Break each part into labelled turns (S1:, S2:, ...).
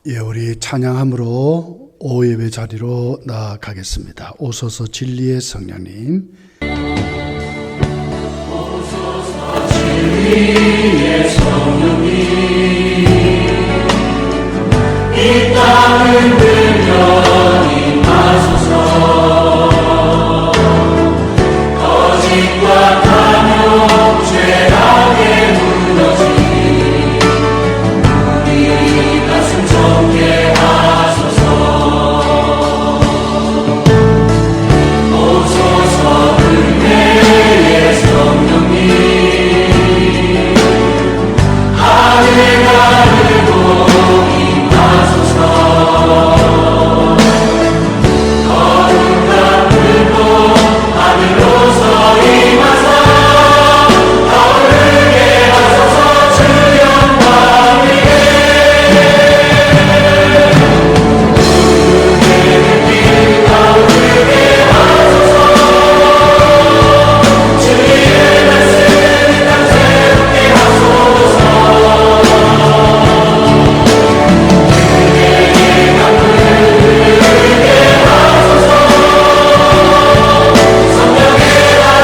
S1: 예, 우리 찬양함으로 오예배 자리로 나아가겠습니다. 오소서 진리의 성령님.
S2: 오소서 진리의 성령님, 이 땅을 들려 임하소서. 거짓과 탐욕 죄악에 무너진 우리 가슴 정케 하소서. 오소서 은혜의 성령님, 하늘 가르고 임하소서. 거룩한 불도 하늘로서 임하사 떠오르게 하소서. 주 영광이게 우리의 길 떠오르게 하소서. 주의 말씀 땅 새롭게 하소서. 그대의 강물 흐르게 하소서. 성령의 바람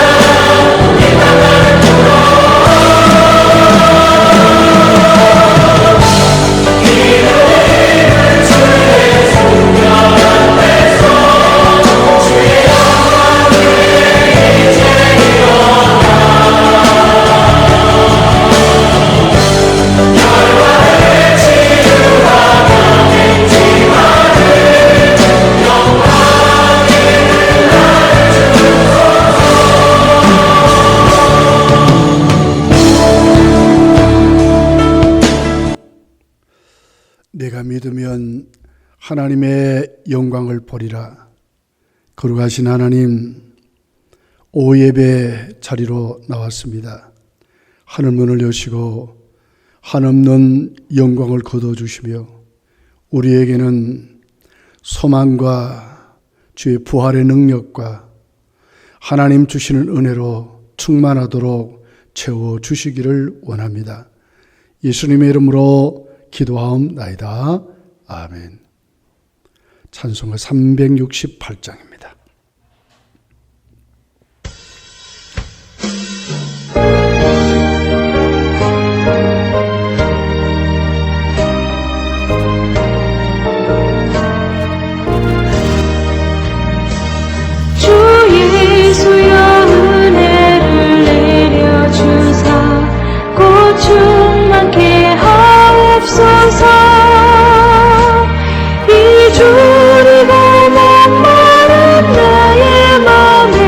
S2: 이 땅을 기도를 주의 성령 앞에서 주의 영광을 이제 열화를 치유하며 행진하는 영광의 날
S1: 내가 믿으면 하나님의 영광을 보리라. 거룩하신 하나님, 오예배 자리로 나왔습니다. 하늘문을 여시고 한없는 영광을 거둬주시며 우리에게는 소망과 주의 부활의 능력과 하나님 주시는 은혜로 충만하도록 채워주시기를 원합니다. 예수님의 이름으로 기도하옵나이다. 아멘. 찬송가 368장입니다.
S3: 주 예수여 은혜를 내려주사 곧 충만케 하옵소서. 이 주리가 목마른 나의 맘에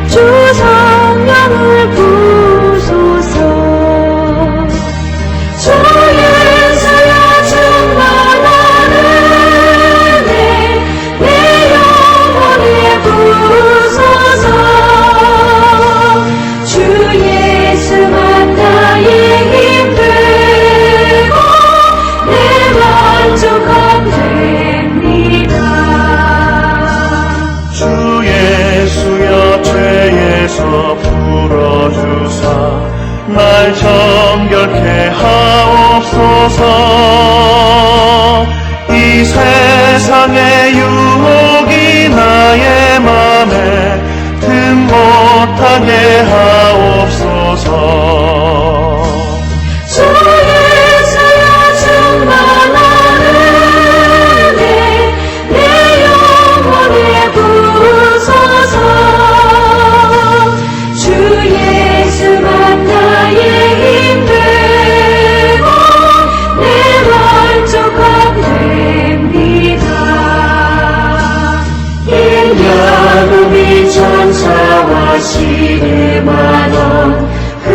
S3: 주 성령을 부소서. 주 예수여 충만한 은혜 내 영혼에 부소서. 주 예수만 나의 힘 되고 내 만족함 됩니다.
S2: 주 예수여 죄에서 풀어주사 날 정결케 하옵소서. 이 세상의 유혹이 나의 맘에 든 못하게 하옵소서.
S3: 주 예수여 충만한 은혜 내 영혼에 부소서. 주 예수만 나의 힘 되고 내 만족함 됩니다. 인야금이 천사와 시대만원 그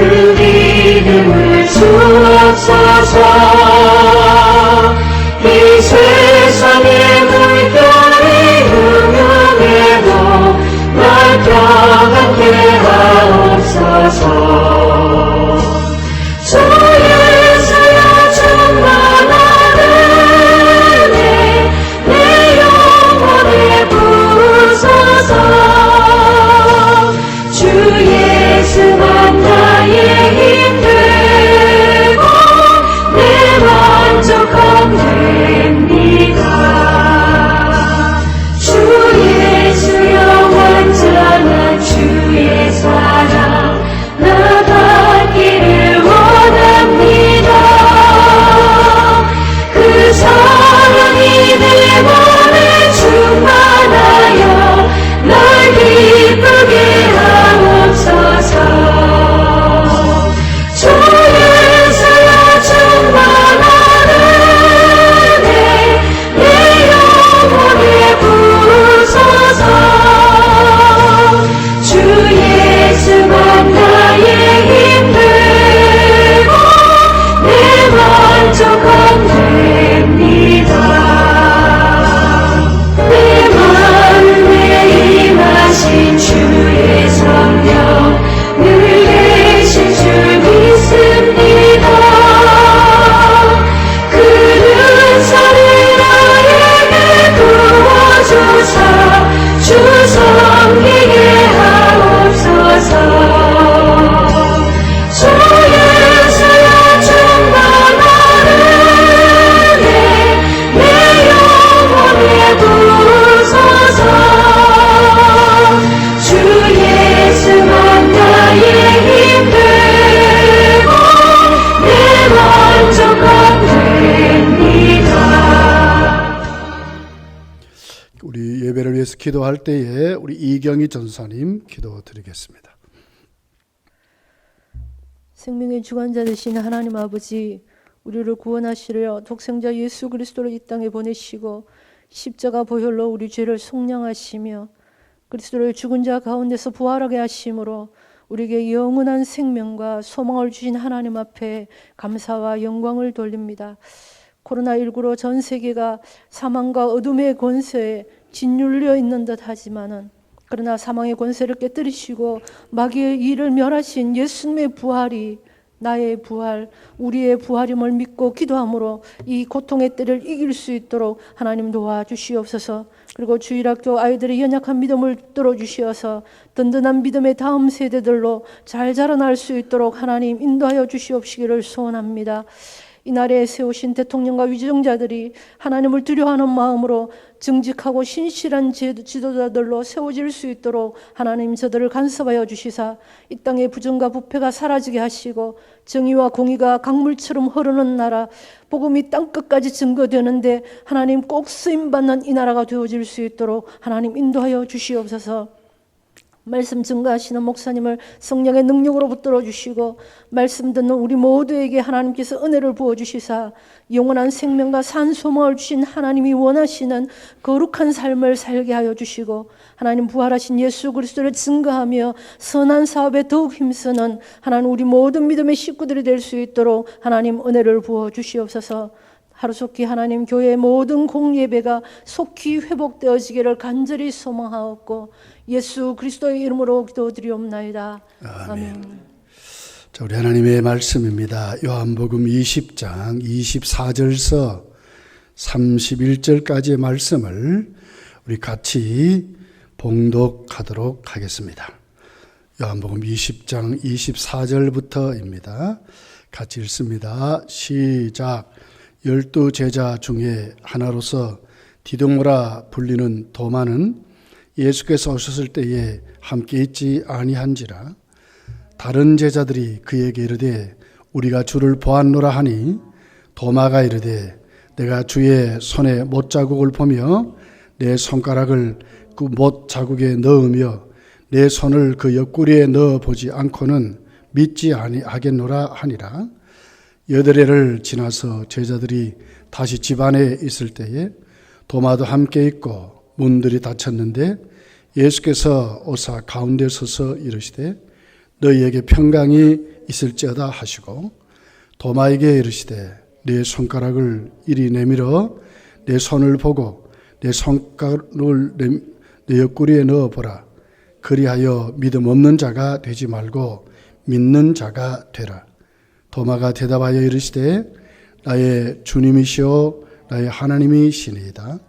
S1: 기도할 때에 우리 이경희 전사님 기도 드리겠습니다.
S4: 생명의 주관자 되신 하나님 아버지, 우리를 구원하시려 독생자 예수 그리스도를 이 땅에 보내시고 십자가 보혈로 우리 죄를 속량하시며 그리스도를 죽은 자 가운데서 부활하게 하심으로 우리에게 영원한 생명과 소망을 주신 하나님 앞에 감사와 영광을 돌립니다. 코로나19로 전 세계가 사망과 어둠의 권세에 짓눌려 있는 듯 하지만은 그러나 사망의 권세를 깨뜨리시고 마귀의 일을 멸하신 예수님의 부활이 나의 부활, 우리의 부활임을 믿고 기도함으로 이 고통의 때를 이길 수 있도록 하나님 도와주시옵소서. 그리고 주일학교 아이들의 연약한 믿음을 붙들어 주시어서 든든한 믿음의 다음 세대들로 잘 자라날 수 있도록 하나님 인도하여 주시옵시기를 소원합니다. 이날에 세우신 대통령과 위정자들이 하나님을 두려워하는 마음으로 정직하고 신실한 지도자들로 세워질 수 있도록 하나님 저들을 간섭하여 주시사 이 땅의 부정과 부패가 사라지게 하시고 정의와 공의가 강물처럼 흐르는 나라, 복음이 땅끝까지 증거되는데 하나님 꼭 쓰임받는 이 나라가 되어질 수 있도록 하나님 인도하여 주시옵소서. 말씀 증거하시는 목사님을 성령의 능력으로 붙들어 주시고 말씀 듣는 우리 모두에게 하나님께서 은혜를 부어주시사 영원한 생명과 산 소망을 주신 하나님이 원하시는 거룩한 삶을 살게 하여 주시고 하나님 부활하신 예수 그리스도를 증거하며 선한 사업에 더욱 힘쓰는 하나님 우리 모든 믿음의 식구들이 될 수 있도록 하나님 은혜를 부어주시옵소서. 하루속히 하나님 교회의 모든 공예배가 속히 회복되어지기를 간절히 소망하옵고 예수 그리스도의 이름으로 기도드리옵나이다. 아멘.
S1: 자, 우리 하나님의 말씀입니다. 요한복음 20장 24절서 31절까지의 말씀을 우리 같이 봉독하도록 하겠습니다. 요한복음 20장 24절부터입니다. 같이 읽습니다. 시작. 12 제자 중에 하나로서 디도모라 불리는 도마는 예수께서 오셨을 때에 함께 있지 아니한지라. 다른 제자들이 그에게 이르되 우리가 주를 보았노라 하니 도마가 이르되 내가 주의 손에 못자국을 보며 내 손가락을 그 못자국에 넣으며 내 손을 그 옆구리에 넣어보지 않고는 믿지 아니하겠노라 하니라. 8해를 지나서 제자들이 다시 집 안에 있을 때에 도마도 함께 있고 문들이 닫혔는데 예수께서 오사 가운데 서서 이르시되 너희에게 평강이 있을지어다 하시고 도마에게 이르시되 내 손가락을 이리 내밀어 내 손을 보고 내 손가락을 내 옆구리에 넣어보라. 그리하여 믿음 없는 자가 되지 말고 믿는 자가 되라. 도마가 대답하여 이르시되 나의 주님이시오 나의 하나님이시니이다.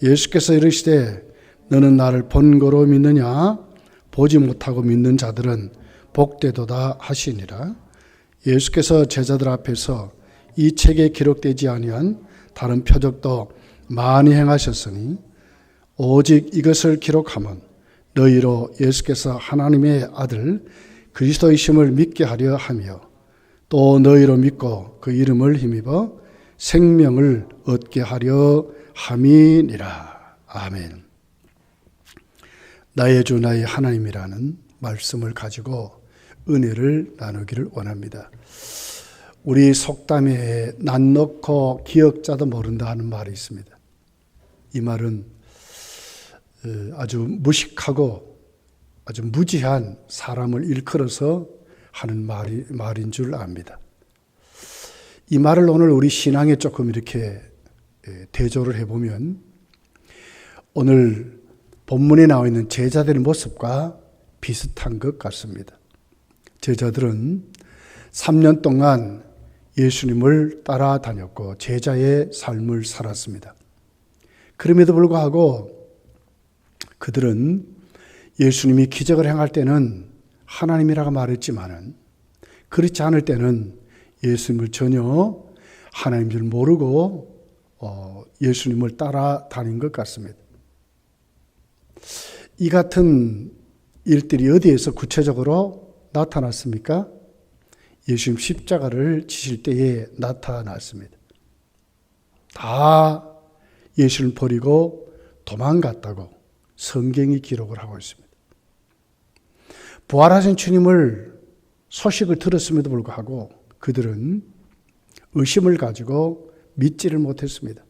S1: 예수께서 이르시되 너는 나를 본거로 믿느냐? 보지 못하고 믿는 자들은 복되도다 하시니라. 예수께서 제자들 앞에서 이 책에 기록되지 아니한 다른 표적도 많이 행하셨으니 오직 이것을 기록하면 너희로 예수께서 하나님의 아들 그리스도이심을 믿게 하려 하며 또 너희로 믿고 그 이름을 힘입어 생명을 얻게 하려 함이니라. 아멘. 나의 주 나의 하나님이라는 말씀을 가지고 은혜를 나누기를 원합니다. 우리 속담에 낯 놓고 기억자도 모른다 하는 말이 있습니다. 이 말은 아주 무식하고 아주 무지한 사람을 일컬어서 하는 말인 줄 압니다. 이 말을 오늘 우리 신앙에 조금 이렇게 대조를 해보면 오늘 본문에 나와 있는 제자들의 모습과 비슷한 것 같습니다. 제자들은 3년 동안 예수님을 따라다녔고 제자의 삶을 살았습니다. 그럼에도 불구하고 그들은 예수님이 기적을 행할 때는 하나님이라고 말했지만은 그렇지 않을 때는 예수님을 전혀 하나님인 줄 모르고 예수님을 따라다닌 것 같습니다. 이 같은 일들이 어디에서 구체적으로 나타났습니까? 예수님 십자가를 지실 때에 나타났습니다. 다 예수를 버리고 도망갔다고 성경이 기록을 하고 있습니다. 부활하신 주님을 소식을 들었음에도 불구하고 그들은 의심을 가지고 믿지를 못했습니다.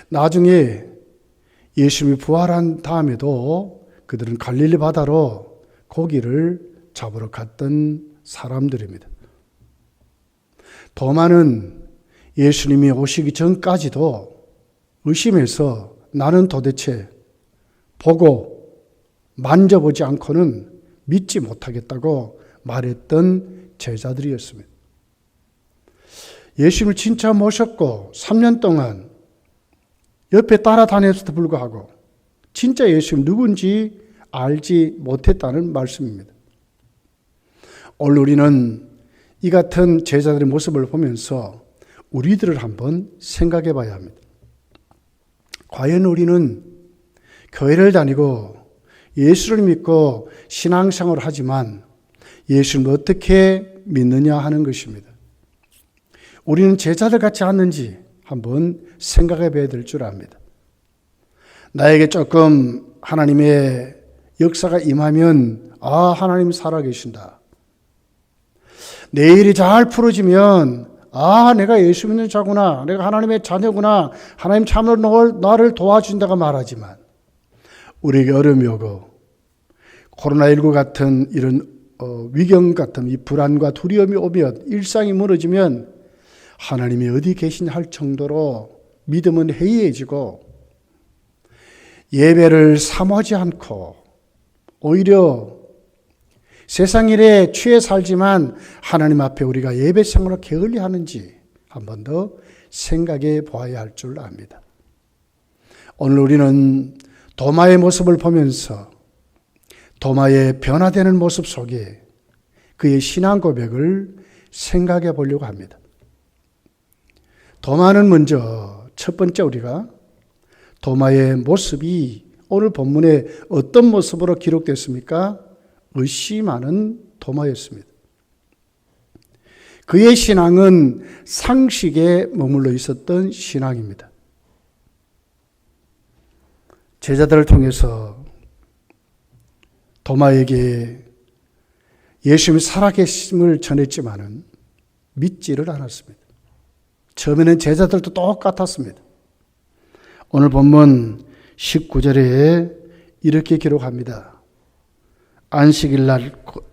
S1: 나중에 예수님이 부활한 다음에도 그들은 갈릴리 바다로 고기를 잡으러 갔던 사람들입니다. 도마는 예수님이 오시기 전까지도 의심해서 나는 도대체 보고 만져보지 않고는 믿지 못하겠다고 말했던 제자들이었습니다. 예수님을 진짜 모셨고 3년 동안 옆에 따라다녔음에도 불구하고 진짜 예수님 누군지 알지 못했다는 말씀입니다. 오늘 우리는 이 같은 제자들의 모습을 보면서 우리들을 한번 생각해 봐야 합니다. 과연 우리는 교회를 다니고 예수를 믿고 신앙생활을 하지만 예수님을 어떻게 믿느냐 하는 것입니다. 우리는 제자들 같지 않는지 한번 생각해 봐야 될 줄 압니다. 나에게 조금 하나님의 역사가 임하면 하나님 살아계신다. 내 일이 잘 풀어지면 내가 예수 믿는 자구나, 내가 하나님의 자녀구나, 하나님 참으로 나를 도와준다고 말하지만 우리에게 어려움이 오고 코로나19 같은 이런 위경 같은 이 불안과 두려움이 오면 일상이 무너지면 하나님이 어디 계시냐 할 정도로 믿음은 해이해지고 예배를 사모하지 않고 오히려 세상 일에 취해 살지만 하나님 앞에 우리가 예배 생활을 게을리 하는지 한 번 더 생각해 보아야 할 줄 압니다. 오늘 우리는 도마의 모습을 보면서 도마의 변화되는 모습 속에 그의 신앙 고백을 생각해 보려고 합니다. 도마는 먼저 첫 번째 우리가 도마의 모습이 오늘 본문에 어떤 모습으로 기록됐습니까? 의심하는 도마였습니다. 그의 신앙은 상식에 머물러 있었던 신앙입니다. 제자들을 통해서 도마에게 예수님이 살아계심을 전했지만은 믿지를 않았습니다. 처음에는 제자들도 똑같았습니다. 오늘 본문 19절에 이렇게 기록합니다. 안식일 날,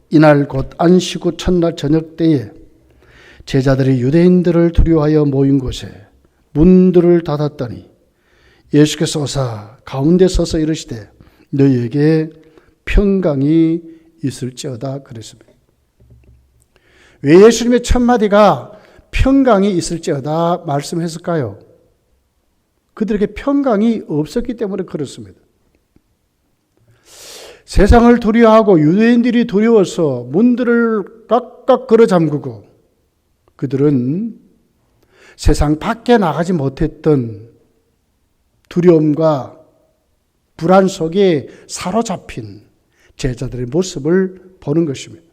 S1: 이날 곧 안식 후 첫날 저녁 때에 제자들이 유대인들을 두려워하여 모인 곳에 문들을 닫았더니 예수께서 오사 가운데 서서 이르시되 너희에게 평강이 있을지어다 그랬습니다. 왜 예수님의 첫 마디가 평강이 있을지어다 말씀했을까요? 그들에게 평강이 없었기 때문에 그렇습니다. 세상을 두려워하고 유대인들이 두려워서 문들을 꽉꽉 걸어 잠그고 그들은 세상 밖에 나가지 못했던 두려움과 불안 속에 사로잡힌 제자들의 모습을 보는 것입니다.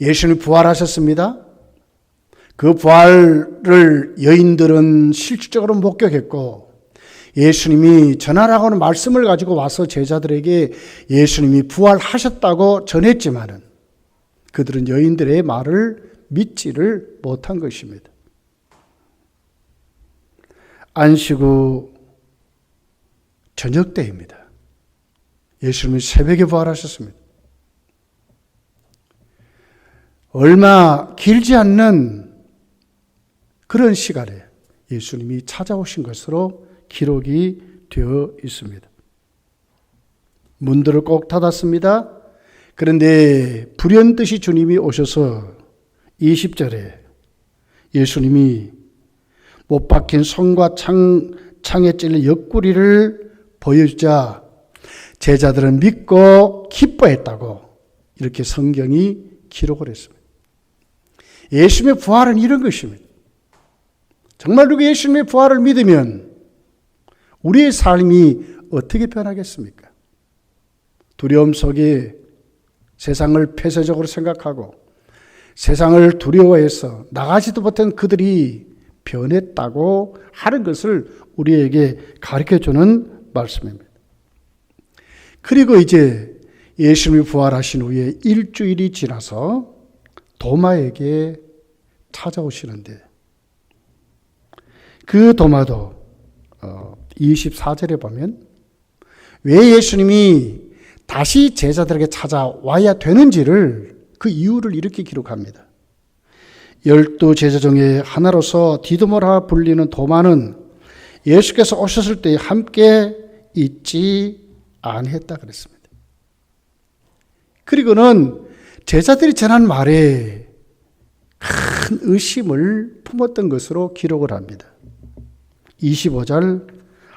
S1: 예수님이 부활하셨습니다. 그 부활을 여인들은 실질적으로 목격했고 예수님이 전하라고 하는 말씀을 가지고 와서 제자들에게 예수님이 부활하셨다고 전했지만은 그들은 여인들의 말을 믿지를 못한 것입니다. 안식 후 저녁 때입니다. 예수님이 새벽에 부활하셨습니다. 얼마 길지 않는 그런 시간에 예수님이 찾아오신 것으로 기록이 되어 있습니다. 문들을 꼭 닫았습니다. 그런데 불현듯이 주님이 오셔서 20절에 예수님이 못 박힌 손과 창에 찔린 옆구리를 보여주자 제자들은 믿고 기뻐했다고 이렇게 성경이 기록을 했습니다. 예수님의 부활은 이런 것입니다. 정말 우리가 예수님의 부활을 믿으면 우리의 삶이 어떻게 변하겠습니까? 두려움 속에 세상을 폐쇄적으로 생각하고 세상을 두려워해서 나가지도 못한 그들이 변했다고 하는 것을 우리에게 가르쳐주는 말씀입니다. 그리고 이제 예수님이 부활하신 후에 일주일이 지나서 도마에게 찾아오시는데 그 도마도 24절에 보면 왜 예수님이 다시 제자들에게 찾아와야 되는지를 그 이유를 이렇게 기록합니다. 12 제자 중에 하나로서 디도모라 불리는 도마는 예수께서 오셨을 때 함께 있지 아니했다 그랬습니다. 그리고는 제자들이 전한 말에 큰 의심을 품었던 것으로 기록을 합니다. 25절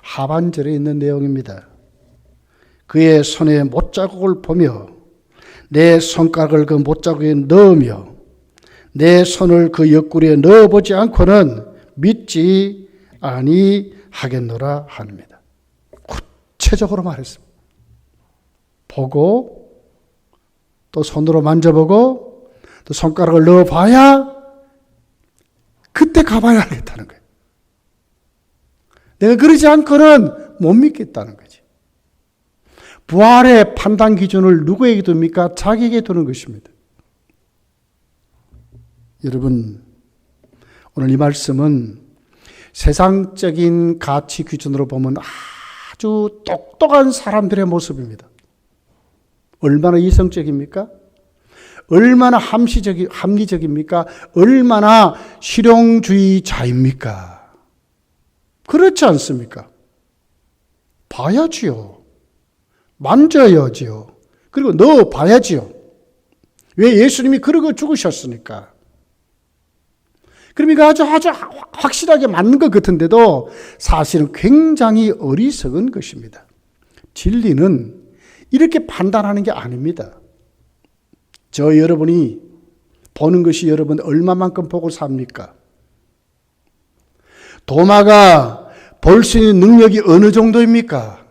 S1: 하반절에 있는 내용입니다. 그의 손에 못자국을 보며 내 손가락을 그 못자국에 넣으며 내 손을 그 옆구리에 넣어보지 않고는 믿지 아니하겠노라 합니다. 구체적으로 말했습니다. 보고 또 손으로 만져보고 또 손가락을 넣어봐야 그때 가봐야 알겠다는 거예요. 내가 그러지 않고는 못 믿겠다는 거지. 부활의 판단 기준을 누구에게 둡니까? 자기에게 두는 것입니다. 여러분, 오늘 이 말씀은 세상적인 가치 기준으로 보면 아주 똑똑한 사람들의 모습입니다. 얼마나 이성적입니까? 얼마나 합리적입니까? 얼마나 실용주의자입니까? 그렇지 않습니까? 봐야지요. 만져야지요. 그리고 넣어봐야지요. 왜? 예수님이 그러고 죽으셨으니까. 그럼 이거 아주 확실하게 맞는 것 같은데도 사실은 굉장히 어리석은 것입니다. 진리는 이렇게 판단하는 게 아닙니다. 저 여러분이 보는 것이 여러분 얼마만큼 보고 삽니까? 도마가 볼 수 있는 능력이 어느 정도입니까?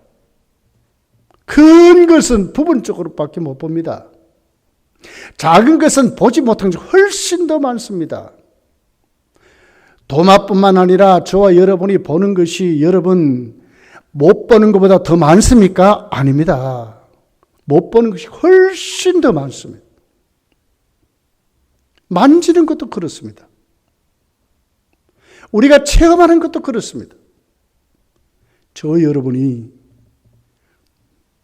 S1: 큰 것은 부분적으로밖에 못 봅니다. 작은 것은 보지 못한 것이 훨씬 더 많습니다. 도마뿐만 아니라 저와 여러분이 보는 것이 여러분 못 보는 것보다 더 많습니까? 아닙니다. 못 보는 것이 훨씬 더 많습니다. 만지는 것도 그렇습니다. 우리가 체험하는 것도 그렇습니다. 저 여러분이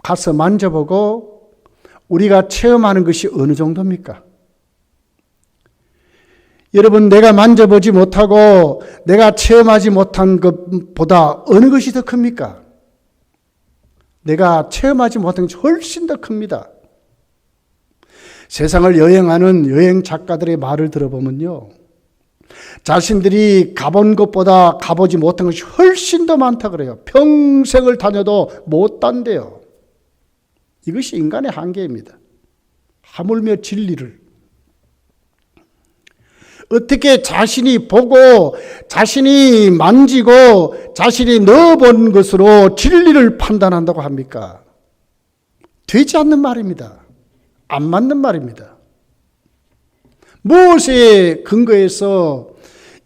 S1: 가서 만져보고 우리가 체험하는 것이 어느 정도입니까? 여러분, 내가 만져보지 못하고 내가 체험하지 못한 것보다 어느 것이 더 큽니까? 내가 체험하지 못한 것이 훨씬 더 큽니다. 세상을 여행하는 여행 작가들의 말을 들어보면요, 자신들이 가본 것보다 가보지 못한 것이 훨씬 더 많다 그래요. 평생을 다녀도 못 단대요. 이것이 인간의 한계입니다. 하물며 진리를 어떻게 자신이 보고 자신이 만지고 자신이 넣어본 것으로 진리를 판단한다고 합니까? 되지 않는 말입니다. 안 맞는 말입니다. 무엇에 근거해서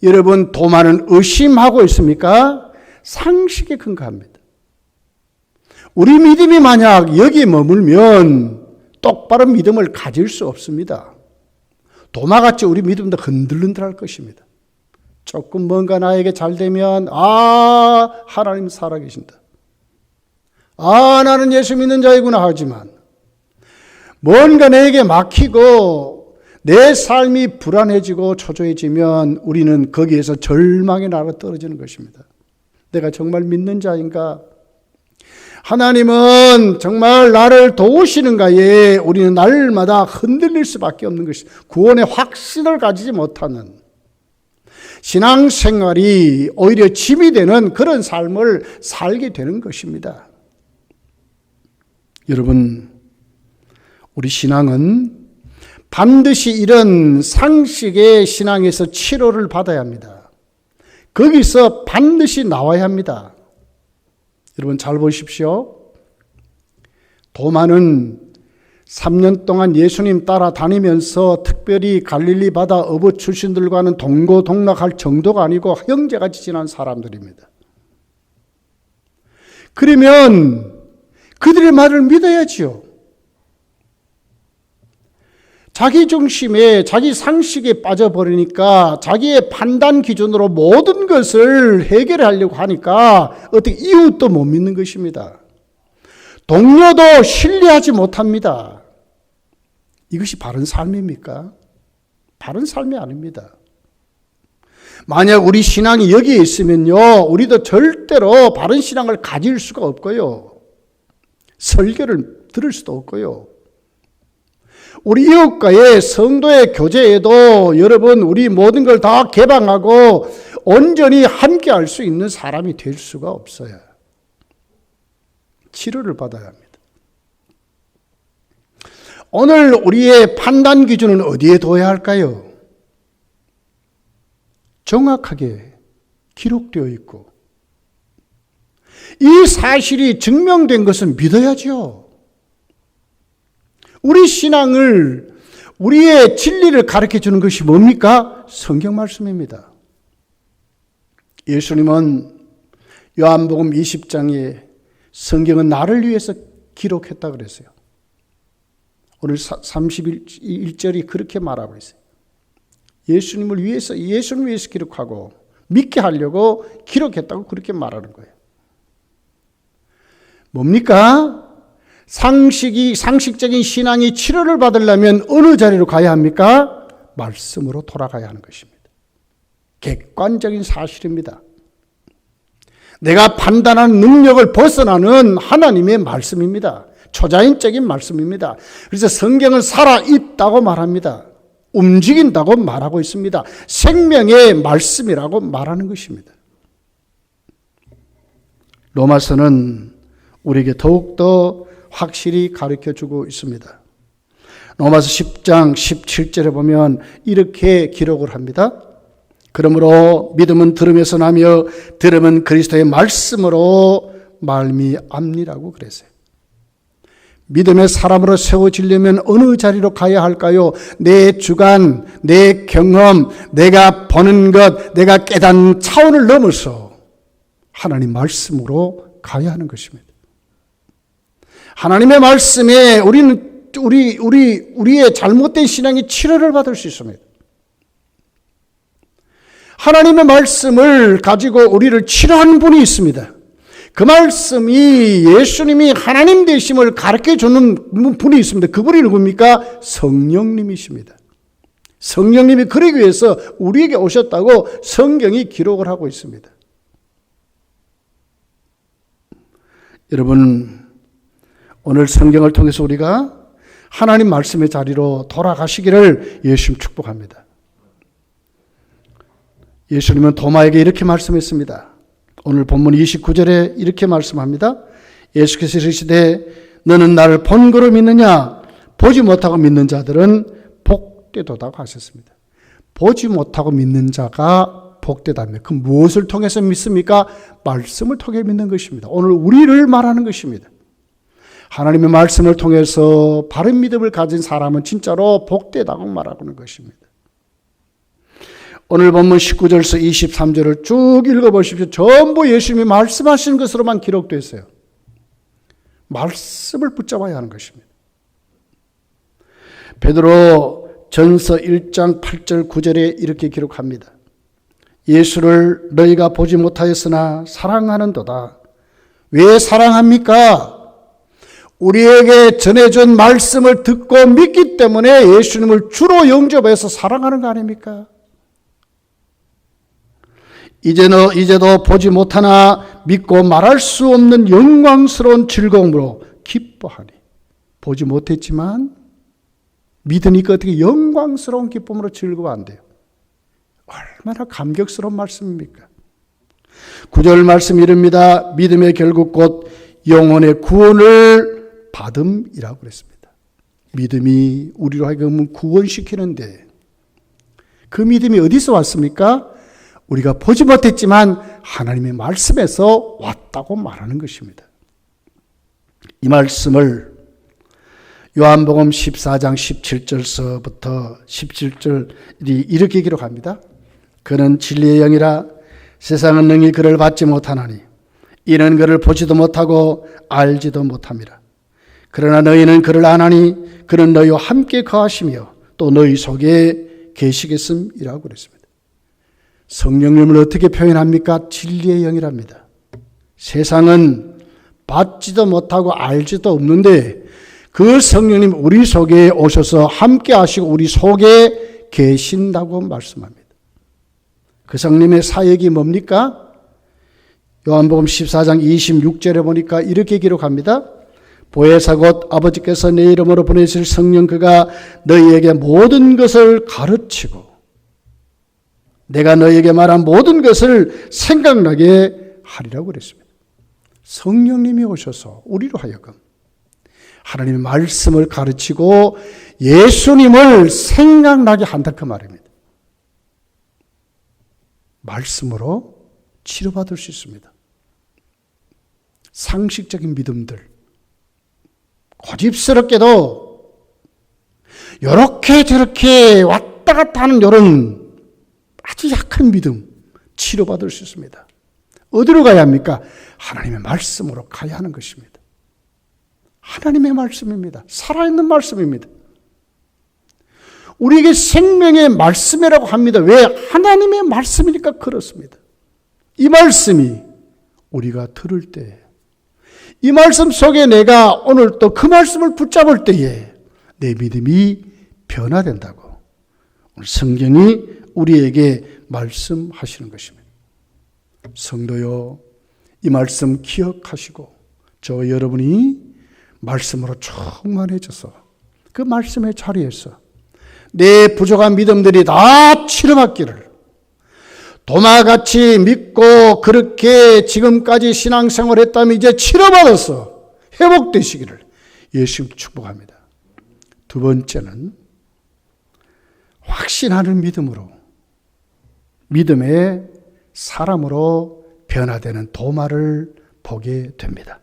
S1: 여러분 도마는 의심하고 있습니까? 상식에 근거합니다. 우리 믿음이 만약 여기에 머물면 똑바로 믿음을 가질 수 없습니다. 도마같이 우리 믿음도 흔들흔들할 것입니다. 조금 뭔가 나에게 잘 되면 하나님 살아계신다. 나는 예수 믿는 자이구나 하지만 뭔가 내게 막히고 내 삶이 불안해지고 초조해지면 우리는 거기에서 절망의 나라로 떨어지는 것입니다. 내가 정말 믿는 자인가? 하나님은 정말 나를 도우시는가에 우리는 날마다 흔들릴 수밖에 없는 것입니다. 구원의 확신을 가지지 못하는 신앙생활이 오히려 짐이 되는 그런 삶을 살게 되는 것입니다. 여러분, 우리 신앙은 반드시 이런 상식의 신앙에서 치료를 받아야 합니다. 거기서 반드시 나와야 합니다. 여러분 잘 보십시오. 도마는 3년 동안 예수님 따라다니면서 특별히 갈릴리 바다 어부 출신들과는 동고동락할 정도가 아니고 형제같이 지난 사람들입니다. 그러면 그들의 말을 믿어야지요. 자기 중심에 자기 상식에 빠져버리니까 자기의 판단 기준으로 모든 것을 해결하려고 하니까 어떻게 이웃도 못 믿는 것입니다. 동료도 신뢰하지 못합니다. 이것이 바른 삶입니까? 바른 삶이 아닙니다. 만약 우리 신앙이 여기에 있으면요, 우리도 절대로 바른 신앙을 가질 수가 없고요. 설교를 들을 수도 없고요. 우리 이웃과의 성도의 교제에도 여러분 우리 모든 걸 다 개방하고 온전히 함께 할 수 있는 사람이 될 수가 없어요. 치료를 받아야 합니다. 오늘 우리의 판단 기준은 어디에 둬야 할까요? 정확하게 기록되어 있고 이 사실이 증명된 것은 믿어야죠. 우리 신앙을, 우리의 진리를 가르쳐 주는 것이 뭡니까? 성경 말씀입니다. 예수님은 요한복음 20장에 성경은 나를 위해서 기록했다 그랬어요. 오늘 31절이 그렇게 말하고 있어요. 예수님을 위해서, 예수님을 위해서 기록하고 믿게 하려고 기록했다고 그렇게 말하는 거예요. 뭡니까? 상식적인 신앙이 치료를 받으려면 어느 자리로 가야 합니까? 말씀으로 돌아가야 하는 것입니다. 객관적인 사실입니다. 내가 판단하는 능력을 벗어나는 하나님의 말씀입니다. 초자연적인 말씀입니다. 그래서 성경은 살아있다고 말합니다. 움직인다고 말하고 있습니다. 생명의 말씀이라고 말하는 것입니다. 로마서는 우리에게 더욱더 확실히 가르쳐주고 있습니다. 로마서 10장 17절에 보면 이렇게 기록을 합니다. 그러므로 믿음은 들음에서 나며 들음은 그리스도의 말씀으로 말미암니라고 그랬어요. 믿음의 사람으로 세워지려면 어느 자리로 가야 할까요? 내 주관, 내 경험, 내가 보는 것, 내가 깨닫는 차원을 넘어서 하나님 말씀으로 가야 하는 것입니다. 하나님의 말씀에 우리의 잘못된 신앙이 치료를 받을 수 있습니다. 하나님의 말씀을 가지고 우리를 치료하는 분이 있습니다. 그 말씀이 예수님이 하나님 되심을 가르쳐주는 분이 있습니다. 그분이 누굽니까? 성령님이십니다. 성령님이 그러기 위해서 우리에게 오셨다고 성경이 기록을 하고 있습니다. 여러분, 오늘 성경을 통해서 우리가 하나님 말씀의 자리로 돌아가시기를 예수님 축복합니다. 예수님은 도마에게 이렇게 말씀했습니다. 오늘 본문 29절에 이렇게 말씀합니다. 예수께서 이르시되 너는 나를 본 거로 믿느냐? 보지 못하고 믿는 자들은 복되도다고 하셨습니다. 보지 못하고 믿는 자가 복되다며 그 무엇을 통해서 믿습니까? 말씀을 통해 믿는 것입니다. 오늘 우리를 말하는 것입니다. 하나님의 말씀을 통해서 바른 믿음을 가진 사람은 진짜로 복되다고 말하는 것입니다. 오늘 본문 19절에서 23절을 쭉 읽어보십시오. 전부 예수님이 말씀하시는 것으로만 기록되어 있어요. 말씀을 붙잡아야 하는 것입니다. 베드로 전서 1장 8절 9절에 이렇게 기록합니다. 예수를 너희가 보지 못하였으나 사랑하는도다. 왜 사랑합니까? 우리에게 전해준 말씀을 듣고 믿기 때문에 예수님을 주로 영접해서 사랑하는 거 아닙니까? 이제도 보지 못하나 믿고 말할 수 없는 영광스러운 즐거움으로 기뻐하니. 보지 못했지만 믿으니까 어떻게 영광스러운 기쁨으로 즐거워한대요. 얼마나 감격스러운 말씀입니까? 9절 말씀 이릅니다. 믿음의 결국 곧 영혼의 구원을 받음이라고 그랬습니다. 믿음이 우리로 하여금 구원시키는데 그 믿음이 어디서 왔습니까? 우리가 보지 못했지만 하나님의 말씀에서 왔다고 말하는 것입니다. 이 말씀을 요한복음 14장 17절서부터 17절이 이렇게 기록합니다. 그는 진리의 영이라 세상은 능히 그를 받지 못하나니 이는 그를 보지도 못하고 알지도 못함이라. 그러나 너희는 그를 아나니 그는 너희와 함께 거하시며 또 너희 속에 계시겠음이라고 그랬습니다. 성령님을 어떻게 표현합니까? 진리의 영이랍니다. 세상은 받지도 못하고 알지도 없는데 그 성령님 우리 속에 오셔서 함께 하시고 우리 속에 계신다고 말씀합니다. 그 성령의 사역이 뭡니까? 요한복음 14장 26절에 보니까 이렇게 기록합니다. 보혜사 곧 아버지께서 내 이름으로 보내실 성령 그가 너희에게 모든 것을 가르치고 내가 너희에게 말한 모든 것을 생각나게 하리라고 그랬습니다. 성령님이 오셔서 우리로 하여금 하나님의 말씀을 가르치고 예수님을 생각나게 한다 그 말입니다. 말씀으로 치료받을 수 있습니다. 상식적인 믿음들, 고집스럽게도 이렇게 저렇게 왔다 갔다 하는 이런 아주 약한 믿음 치료받을 수 있습니다. 어디로 가야 합니까? 하나님의 말씀으로 가야 하는 것입니다. 하나님의 말씀입니다. 살아있는 말씀입니다. 우리에게 생명의 말씀이라고 합니다. 왜? 하나님의 말씀이니까 그렇습니다. 이 말씀이 우리가 들을 때, 이 말씀 속에 내가 오늘 또 그 말씀을 붙잡을 때에 내 믿음이 변화된다고 오늘 성경이 우리에게 말씀하시는 것입니다. 성도요, 이 말씀 기억하시고 저 여러분이 말씀으로 충만해져서 그 말씀의 자리에서 내 부족한 믿음들이 다 치료받기를, 도마같이 믿고 그렇게 지금까지 신앙생활을 했다면 이제 치료받아서 회복되시기를 예수님 축복합니다. 두 번째는 확신하는 믿음으로, 믿음의 사람으로 변화되는 도마를 보게 됩니다.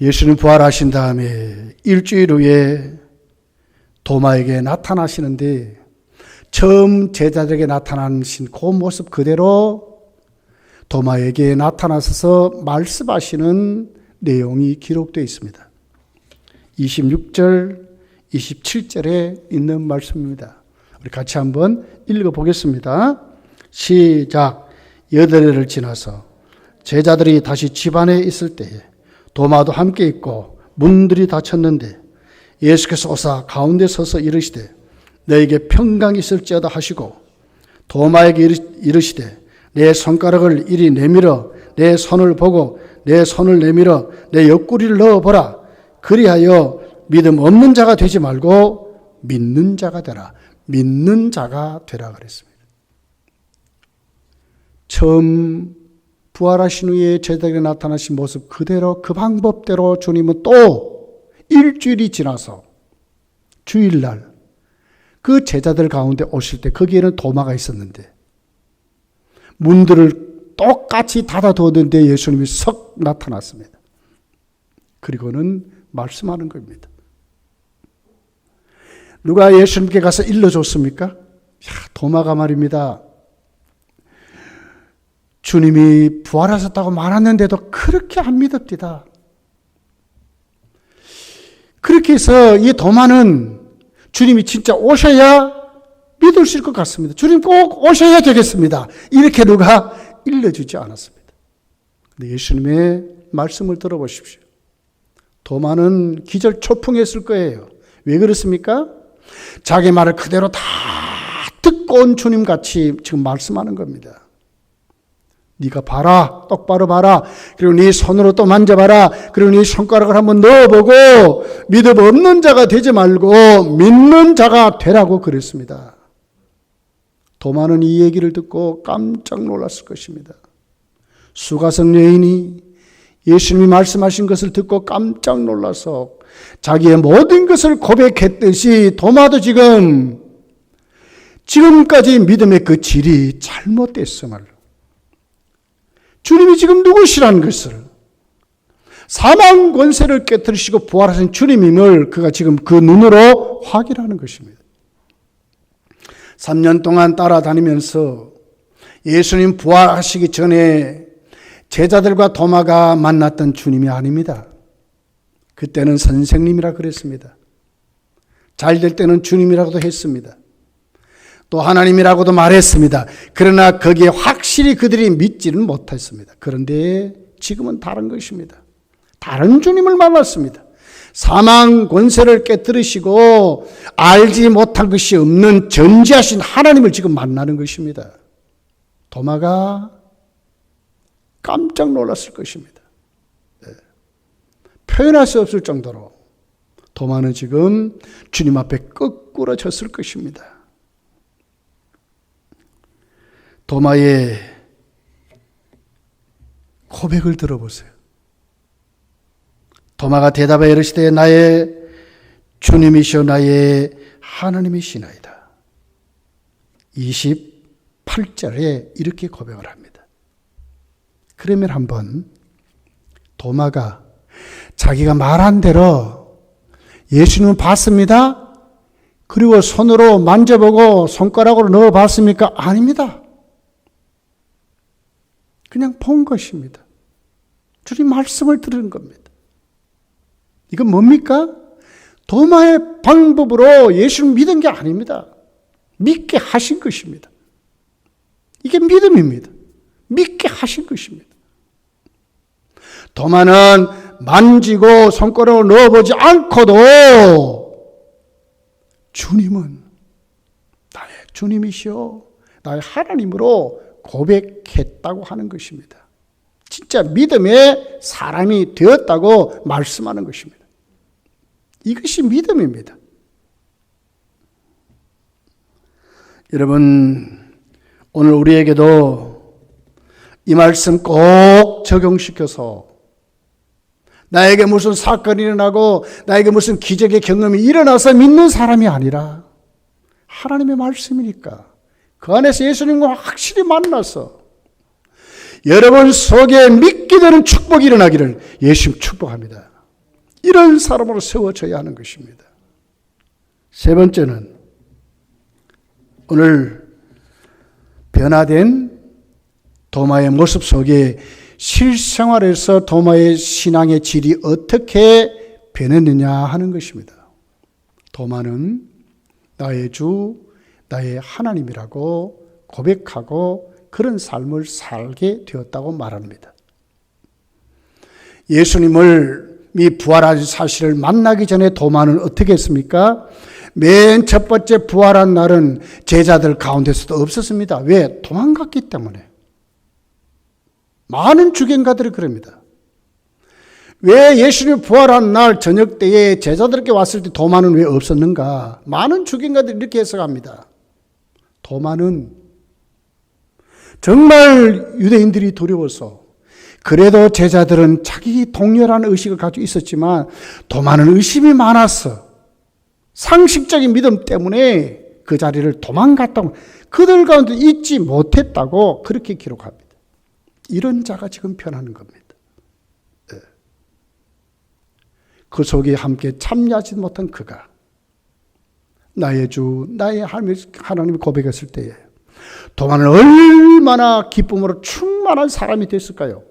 S1: 예수님 부활하신 다음에 일주일 후에 도마에게 나타나시는데 처음 제자들에게 나타나신 그 모습 그대로 도마에게 나타나셔서 말씀하시는 내용이 기록되어 있습니다. 26절, 27절에 있는 말씀입니다. 우리 같이 한번 읽어보겠습니다. 시작. 8일을 지나서 제자들이 다시 집 안에 있을 때에 도마도 함께 있고 문들이 닫혔는데 예수께서 오사 가운데 서서 이르시되 너에게 평강이 있을지어다 하시고 도마에게 이르시되 내 손가락을 이리 내밀어 내 손을 보고 내 손을 내밀어 내 옆구리를 넣어보라. 그리하여 믿음 없는 자가 되지 말고 믿는 자가 되라. 믿는 자가 되라 그랬습니다. 처음 부활하신 후에 제자들에게 나타나신 모습 그대로 그 방법대로 주님은 또 일주일이 지나서 주일날 그 제자들 가운데 오실 때 거기에는 도마가 있었는데 문들을 똑같이 닫아두었는데 예수님이 석 나타났습니다. 그리고는 말씀하는 겁니다. 누가 예수님께 가서 일러줬습니까? 도마가 말입니다. 주님이 부활하셨다고 말하는데도 그렇게 안 믿었디다. 그렇게 해서 이 도마는 주님이 진짜 오셔야 믿을 수 있을 것 같습니다. 주님 꼭 오셔야 되겠습니다. 이렇게 누가 일러주지 않았습니다. 근데 예수님의 말씀을 들어보십시오. 도마는 기절초풍했을 거예요. 왜 그렇습니까? 자기 말을 그대로 다 듣고 온 주님같이 지금 말씀하는 겁니다. 네가 봐라, 똑바로 봐라. 그리고 네 손으로 또 만져봐라. 그리고 네 손가락을 한번 넣어보고 믿음 없는 자가 되지 말고 믿는 자가 되라고 그랬습니다. 도마는 이 얘기를 듣고 깜짝 놀랐을 것입니다. 수가성 여인이 예수님이 말씀하신 것을 듣고 깜짝 놀라서 자기의 모든 것을 고백했듯이 도마도 지금까지 믿음의 그 질이 잘못됐음을, 주님이 지금 누구시라는 것을, 사망 권세를 깨뜨리시고 부활하신 주님임을 그가 지금 그 눈으로 확인하는 것입니다. 3년 동안 따라다니면서 예수님 부활하시기 전에 제자들과 도마가 만났던 주님이 아닙니다. 그때는 선생님이라 그랬습니다. 잘 될 때는 주님이라고도 했습니다. 또 하나님이라고도 말했습니다. 그러나 거기에 확실히 그들이 믿지는 못했습니다. 그런데 지금은 다른 것입니다. 다른 주님을 만났습니다. 사망 권세를 깨뜨리시고 알지 못한 것이 없는 전지하신 하나님을 지금 만나는 것입니다. 도마가 깜짝 놀랐을 것입니다. 표현할 수 없을 정도로 도마는 지금 주님 앞에 거꾸로 졌을 것입니다. 도마의 고백을 들어보세요. 도마가 대답하여 이르시되 나의 주님이시오 나의 하나님이시나이다. 28절에 이렇게 고백을 합니다. 그러면 한번 도마가 자기가 말한 대로 예수님을 봤습니다. 그리고 손으로 만져보고 손가락으로 넣어봤습니까? 아닙니다. 그냥 본 것입니다. 주님 말씀을 들은 겁니다. 이건 뭡니까? 도마의 방법으로 예수를 믿은 게 아닙니다. 믿게 하신 것입니다. 이게 믿음입니다. 믿게 하신 것입니다. 도마는 만지고 손가락을 넣어보지 않고도 주님은 나의 주님이시오 나의 하나님으로 고백했다고 하는 것입니다. 진짜 믿음의 사람이 되었다고 말씀하는 것입니다. 이것이 믿음입니다. 여러분, 오늘 우리에게도 이 말씀 꼭 적용시켜서 나에게 무슨 사건이 일어나고 나에게 무슨 기적의 경험이 일어나서 믿는 사람이 아니라 하나님의 말씀이니까 그 안에서 예수님과 확실히 만나서 여러분 속에 믿게 되는 축복이 일어나기를 예수님 축복합니다. 이런 사람으로 세워져야 하는 것입니다. 세 번째는 오늘 변화된 도마의 모습 속에 실생활에서 도마의 신앙의 질이 어떻게 변했느냐 하는 것입니다. 도마는 나의 주, 나의 하나님이라고 고백하고 그런 삶을 살게 되었다고 말합니다. 예수님이 부활한 사실을 만나기 전에 도마는 어떻게 했습니까? 맨 첫 번째 부활한 날은 제자들 가운데서도 없었습니다. 왜? 도망갔기 때문에. 많은 주경가들이 그럽니다. 왜 예수님이 부활한 날 저녁 때에 제자들에게 왔을 때 도마는 왜 없었는가? 많은 주경가들이 이렇게 해석합니다. 도마는 정말 유대인들이 두려워서 그래도 제자들은 자기 동료라는 의식을 가지고 있었지만 도마는 의심이 많았어. 상식적인 믿음 때문에 그 자리를 도망갔다고 그들 가운데 있지 못했다고 그렇게 기록합니다. 이런 자가 지금 변하는 겁니다. 그 속에 함께 참여하지 못한 그가 나의 주, 나의 하나님을 고백했을 때에 도마는 얼마나 기쁨으로 충만한 사람이 됐을까요?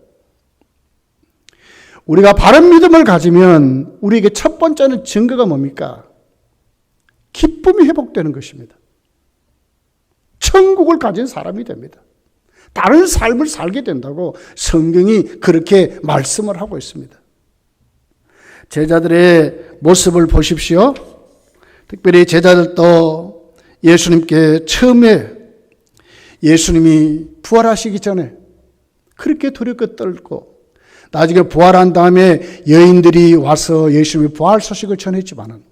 S1: 우리가 바른 믿음을 가지면 우리에게 첫 번째는 증거가 뭡니까? 기쁨이 회복되는 것입니다. 천국을 가진 사람이 됩니다. 다른 삶을 살게 된다고 성경이 그렇게 말씀을 하고 있습니다. 제자들의 모습을 보십시오. 특별히 제자들도 예수님께 처음에 예수님이 부활하시기 전에 그렇게 두렵고 떨고 나중에 부활한 다음에 여인들이 와서 예수님의 부활 소식을 전했지만은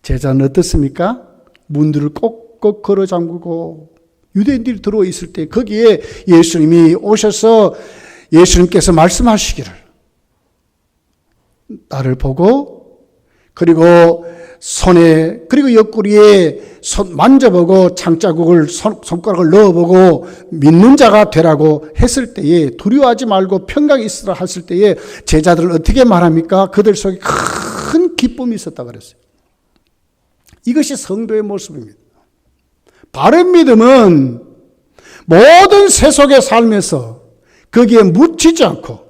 S1: 제자는 어떻습니까? 문들을 꼭꼭 걸어 잠그고 유대인들이 들어와 있을 때 거기에 예수님이 오셔서 예수님께서 말씀하시기를 나를 보고 그리고 손에 그리고 옆구리에 손 만져보고 장자국을 손가락을 넣어보고 믿는 자가 되라고 했을 때에 두려워하지 말고 평강이 있으라 했을 때에 제자들은 어떻게 말합니까? 그들 속에 큰 기쁨이 있었다 그랬어요. 이것이 성도의 모습입니다. 바른 믿음은 모든 세속의 삶에서 거기에 묻히지 않고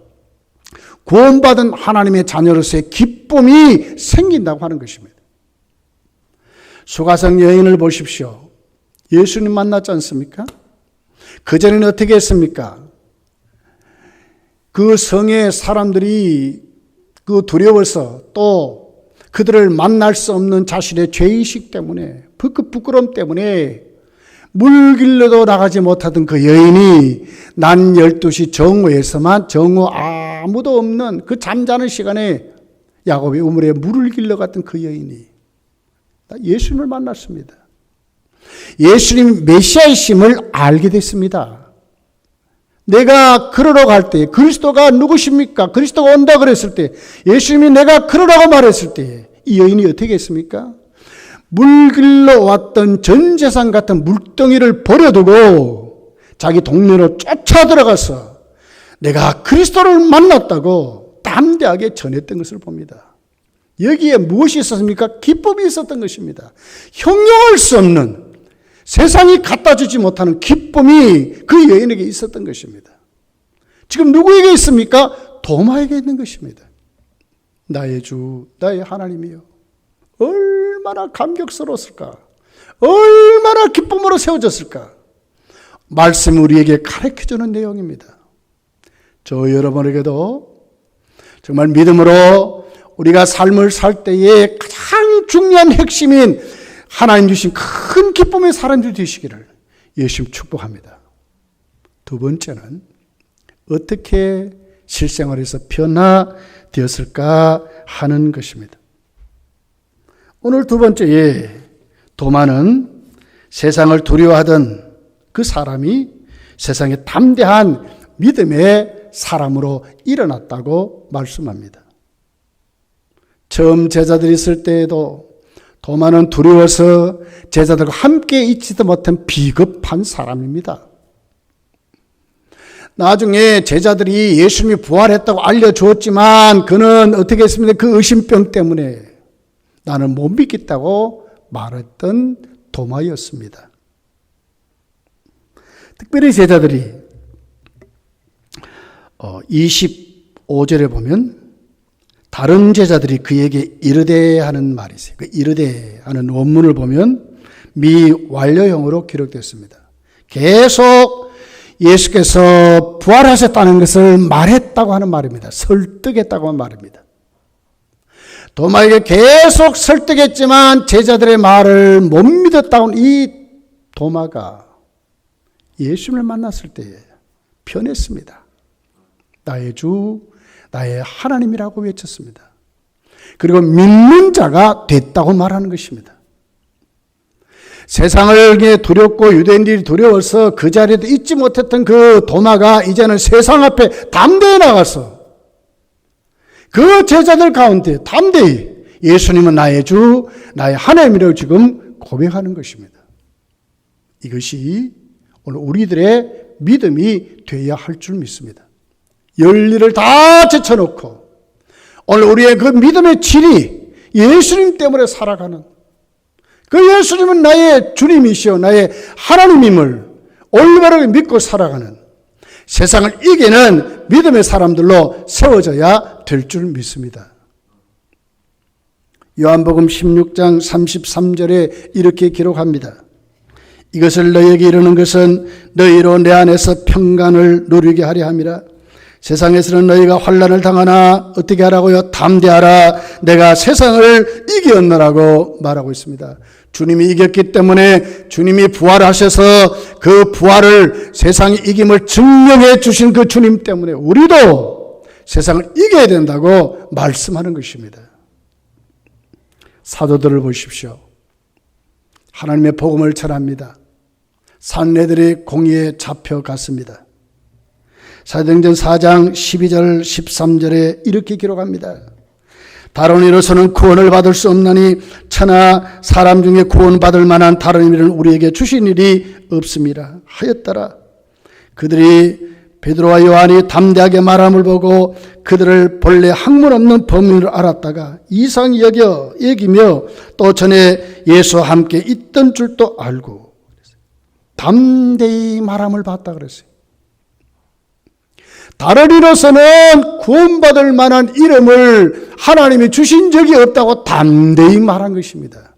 S1: 구원받은 하나님의 자녀로서의 기쁨이 생긴다고 하는 것입니다. 수가성 여인을 보십시오. 예수님 만났지 않습니까? 그전에는 어떻게 했습니까? 그 성의 사람들이 그 두려워서 또 그들을 만날 수 없는 자신의 죄의식 때문에 그 부끄러움 때문에 물 길러도 나가지 못하던 그 여인이 낮 12시 정오에서만 정오 아무도 없는 그 잠자는 시간에 야곱의 우물에 물을 길러 갔던 그 여인이 예수님을 만났습니다. 예수님 메시아이심을 알게 됐습니다. 내가 그러러 갈 때 그리스도가 누구십니까? 그리스도가 온다 그랬을 때 예수님이 내가 그러라고 말했을 때 이 여인이 어떻게 했습니까? 물 길러 왔던 전 재산 같은 물덩이를 버려두고 자기 동네로 쫓아 들어가서 내가 그리스도를 만났다고 담대하게 전했던 것을 봅니다. 여기에 무엇이 있었습니까? 기쁨이 있었던 것입니다. 형용할 수 없는 세상이 갖다 주지 못하는 기쁨이 그 여인에게 있었던 것입니다. 지금 누구에게 있습니까? 도마에게 있는 것입니다. 나의 주, 나의 하나님이요. 얼마나 감격스러웠을까? 얼마나 기쁨으로 세워졌을까? 말씀이 우리에게 가르쳐주는 내용입니다. 저 여러분에게도 정말 믿음으로 우리가 삶을 살 때에 가장 중요한 핵심인 하나님 주신 큰 기쁨의 사람들이 되시기를 예수님 축복합니다. 두 번째는 어떻게 실생활에서 변화되었을까 하는 것입니다. 오늘 두 번째에 도마는 세상을 두려워하던 그 사람이 세상에 담대한 믿음의 사람으로 일어났다고 말씀합니다. 처음 제자들이 있을 때에도 도마는 두려워서 제자들과 함께 있지도 못한 비겁한 사람입니다. 나중에 제자들이 예수님이 부활했다고 알려주었지만 그는 어떻게 했습니까? 그 의심병 때문에 나는 못 믿겠다고 말했던 도마였습니다. 특별히 제자들이 25절에 보면 다른 제자들이 그에게 이르되 하는 말이 있어요. 그 이르되 하는 원문을 보면 미완료형으로 기록되었습니다. 계속 예수께서 부활하셨다는 것을 말했다고 하는 말입니다. 설득했다고 하는 말입니다. 도마에게 계속 설득했지만 제자들의 말을 못 믿었다고 이 도마가 예수님을 만났을 때에 변했습니다. 나의 주, 나의 하나님이라고 외쳤습니다. 그리고 믿는 자가 됐다고 말하는 것입니다. 세상을 두렵고 유대인들이 두려워서 그 자리에도 있지 못했던 그 도마가 이제는 세상 앞에 담대히 나가서 그 제자들 가운데 담대히 예수님은 나의 주, 나의 하나님이라고 지금 고백하는 것입니다. 이것이 오늘 우리들의 믿음이 되어야 할 줄 믿습니다. 열일을 다 제쳐놓고 오늘 우리의 그 믿음의 질이 예수님 때문에 살아가는 그 예수님은 나의 주님이시여 나의 하나님임을 올바르게 믿고 살아가는 세상을 이기는 믿음의 사람들로 세워져야 될 줄 믿습니다. 요한복음 16장 33절에 이렇게 기록합니다. 이것을 너희에게 이르는 것은 너희로 내 안에서 평강을 누리게 하려 함이라. 세상에서는 너희가 환난을 당하나 어떻게 하라고요? 담대하라. 내가 세상을 이겼노라고 말하고 있습니다. 주님이 이겼기 때문에 주님이 부활하셔서 그 부활을 세상이 이김을 증명해 주신 그 주님 때문에 우리도 세상을 이겨야 된다고 말씀하는 것입니다. 사도들을 보십시오. 하나님의 복음을 전합니다. 산내들이 공의에 잡혀갔습니다. 사도행전 4장 12절 13절에 이렇게 기록합니다. 다른 이로서는 구원을 받을 수 없나니 천하 사람 중에 구원받을 만한 다른 일을 우리에게 주신 일이 없습니다 하였더라. 그들이 베드로와 요한이 담대하게 말함을 보고 그들을 본래 학문 없는 범인으로 알았다가 이상히 여기며 또 전에 예수와 함께 있던 줄도 알고 담대히 말함을 봤다 그랬어요. 다른 이로서는 구원받을 만한 이름을 하나님이 주신 적이 없다고 담대히 말한 것입니다.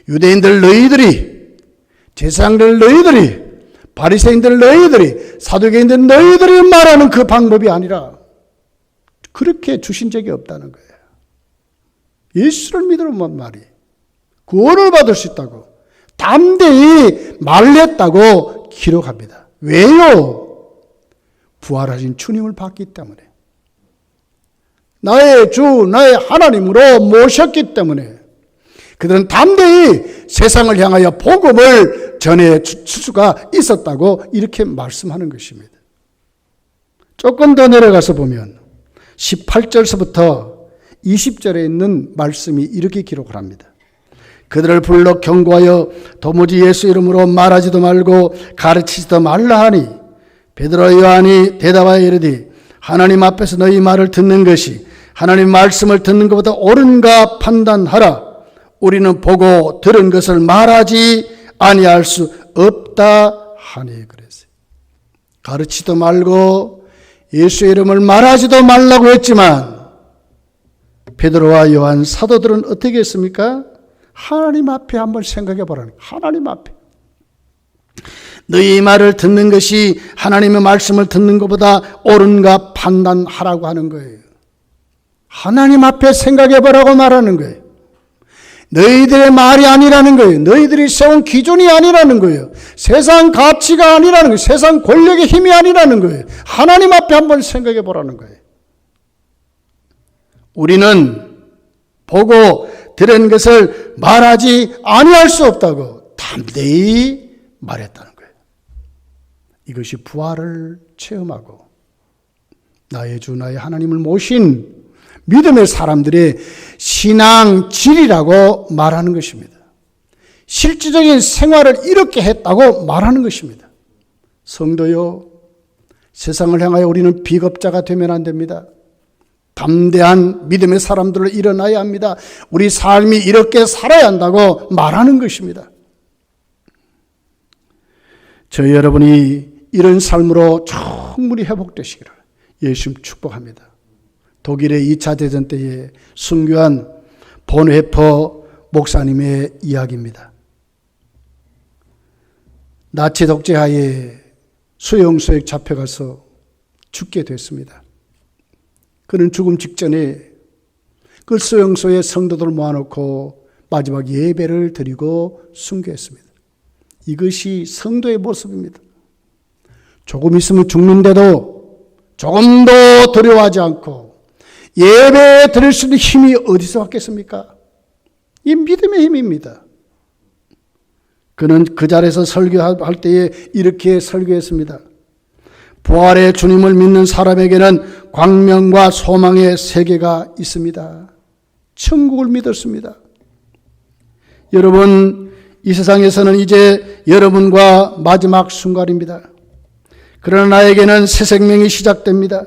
S1: 유대인들 너희들이, 제사장들 너희들이, 바리새인들 너희들이, 사두개인들 너희들이 말하는 그 방법이 아니라 그렇게 주신 적이 없다는 거예요. 예수를 믿으면 말이 구원을 받을 수 있다고 담대히 말했다고 기록합니다. 왜요? 부활하신 주님을 봤기 때문에, 나의 주, 나의 하나님으로 모셨기 때문에 그들은 담대히 세상을 향하여 복음을 전해 줄 수가 있었다고 이렇게 말씀하는 것입니다. 조금 더 내려가서 보면 18절서부터 20절에 있는 말씀이 이렇게 기록을 합니다. 그들을 불러 경고하여 도무지 예수 이름으로 말하지도 말고 가르치지도 말라 하니 베드로 요한이 대답하여 이르되 하나님 앞에서 너희 말을 듣는 것이 하나님 말씀을 듣는 것보다 옳은가 판단하라. 우리는 보고 들은 것을 말하지 아니할 수 없다 하니 그랬어요. 가르치도 말고 예수의 이름을 말하지도 말라고 했지만 베드로와 요한 사도들은 어떻게 했습니까? 하나님 앞에 한번 생각해 보라는 거예요. 하나님 앞에. 너희 말을 듣는 것이 하나님의 말씀을 듣는 것보다 옳은가 판단하라고 하는 거예요. 하나님 앞에 생각해 보라고 말하는 거예요. 너희들의 말이 아니라는 거예요. 너희들이 세운 기준이 아니라는 거예요. 세상 가치가 아니라는 거예요. 세상 권력의 힘이 아니라는 거예요. 하나님 앞에 한번 생각해 보라는 거예요. 우리는 보고 들은 것을 말하지 아니할 수 없다고 담대히 말했다는 거예요. 이것이 부활을 체험하고 나의 주 나의 하나님을 모신 믿음의 사람들의 신앙질이라고 말하는 것입니다. 실질적인 생활을 이렇게 했다고 말하는 것입니다. 성도요, 세상을 향하여 우리는 비겁자가 되면 안 됩니다. 담대한 믿음의 사람들을 일어나야 합니다. 우리 삶이 이렇게 살아야 한다고 말하는 것입니다. 저희 여러분이 이런 삶으로 충분히 회복되시기를 예수님 축복합니다. 독일의 2차 대전 때에 순교한 본회퍼 목사님의 이야기입니다. 나치 독재하에 수용소에 잡혀가서 죽게 됐습니다. 그는 죽음 직전에 그 수용소에 성도들 모아놓고 마지막 예배를 드리고 순교했습니다. 이것이 성도의 모습입니다. 조금 있으면 죽는데도 조금도 두려워하지 않고 예배 드릴 수 있는 힘이 어디서 왔겠습니까? 이 믿음의 힘입니다. 그는 그 자리에서 설교할 때에 이렇게 설교했습니다. 부활의 주님을 믿는 사람에게는 광명과 소망의 세계가 있습니다. 천국을 믿었습니다. 여러분, 이 세상에서는 이제 여러분과 마지막 순간입니다. 그러나 나에게는 새 생명이 시작됩니다.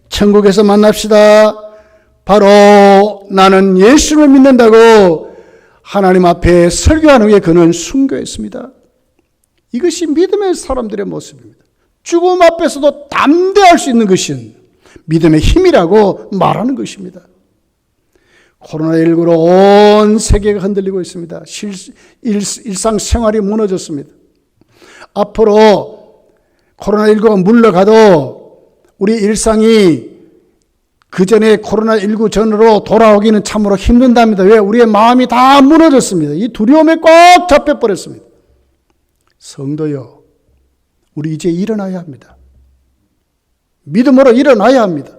S1: 천국에서 만납시다. 바로 나는 예수를 믿는다고 하나님 앞에 설교한 후에 그는 순교했습니다. 이것이 믿음의 사람들의 모습입니다. 죽음 앞에서도 담대할 수 있는 것은 믿음의 힘이라고 말하는 것입니다. 코로나19로 온 세계가 흔들리고 있습니다. 일상생활이 무너졌습니다. 앞으로 코로나19가 물러가도 우리 일상이 그 전에 코로나19 전으로 돌아오기는 참으로 힘든답니다. 왜? 우리의 마음이 다 무너졌습니다. 이 두려움에 꽉 잡혀버렸습니다. 성도요, 우리 이제 일어나야 합니다. 믿음으로 일어나야 합니다.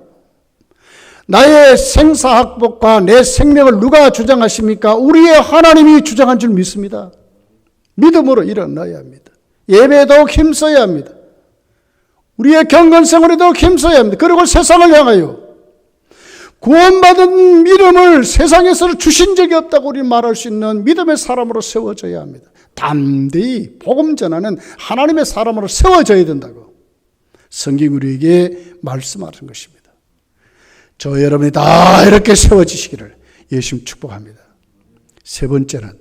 S1: 나의 생사학복과 내 생명을 누가 주장하십니까? 우리의 하나님이 주장한 줄 믿습니다. 믿음으로 일어나야 합니다. 예배에 더욱 힘써야 합니다. 우리의 경건생활에 더욱 힘써야 합니다. 그리고 세상을 향하여 구원받은 믿음을 세상에서 주신 적이 없다고 우리는 말할 수 있는 믿음의 사람으로 세워져야 합니다. 담대히 복음 전하는 하나님의 사람으로 세워져야 된다고 성경 우리에게 말씀하는 것입니다. 저 여러분이 다 이렇게 세워지시기를 예수님 축복합니다. 세 번째는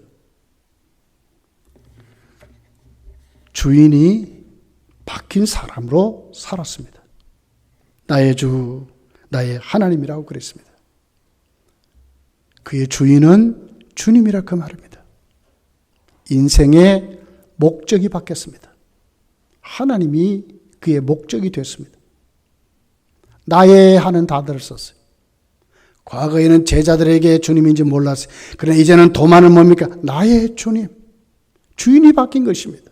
S1: 주인이 바뀐 사람으로 살았습니다. 나의 주, 나의 하나님이라고 그랬습니다. 그의 주인은 주님이라 그 말입니다. 인생의 목적이 바뀌었습니다. 하나님이 그의 목적이 됐습니다. 나의 하는 다들을 썼어요. 과거에는 제자들에게 주님인지 몰랐어요. 그러나 이제는 도마는 뭡니까? 나의 주님. 주인이 바뀐 것입니다.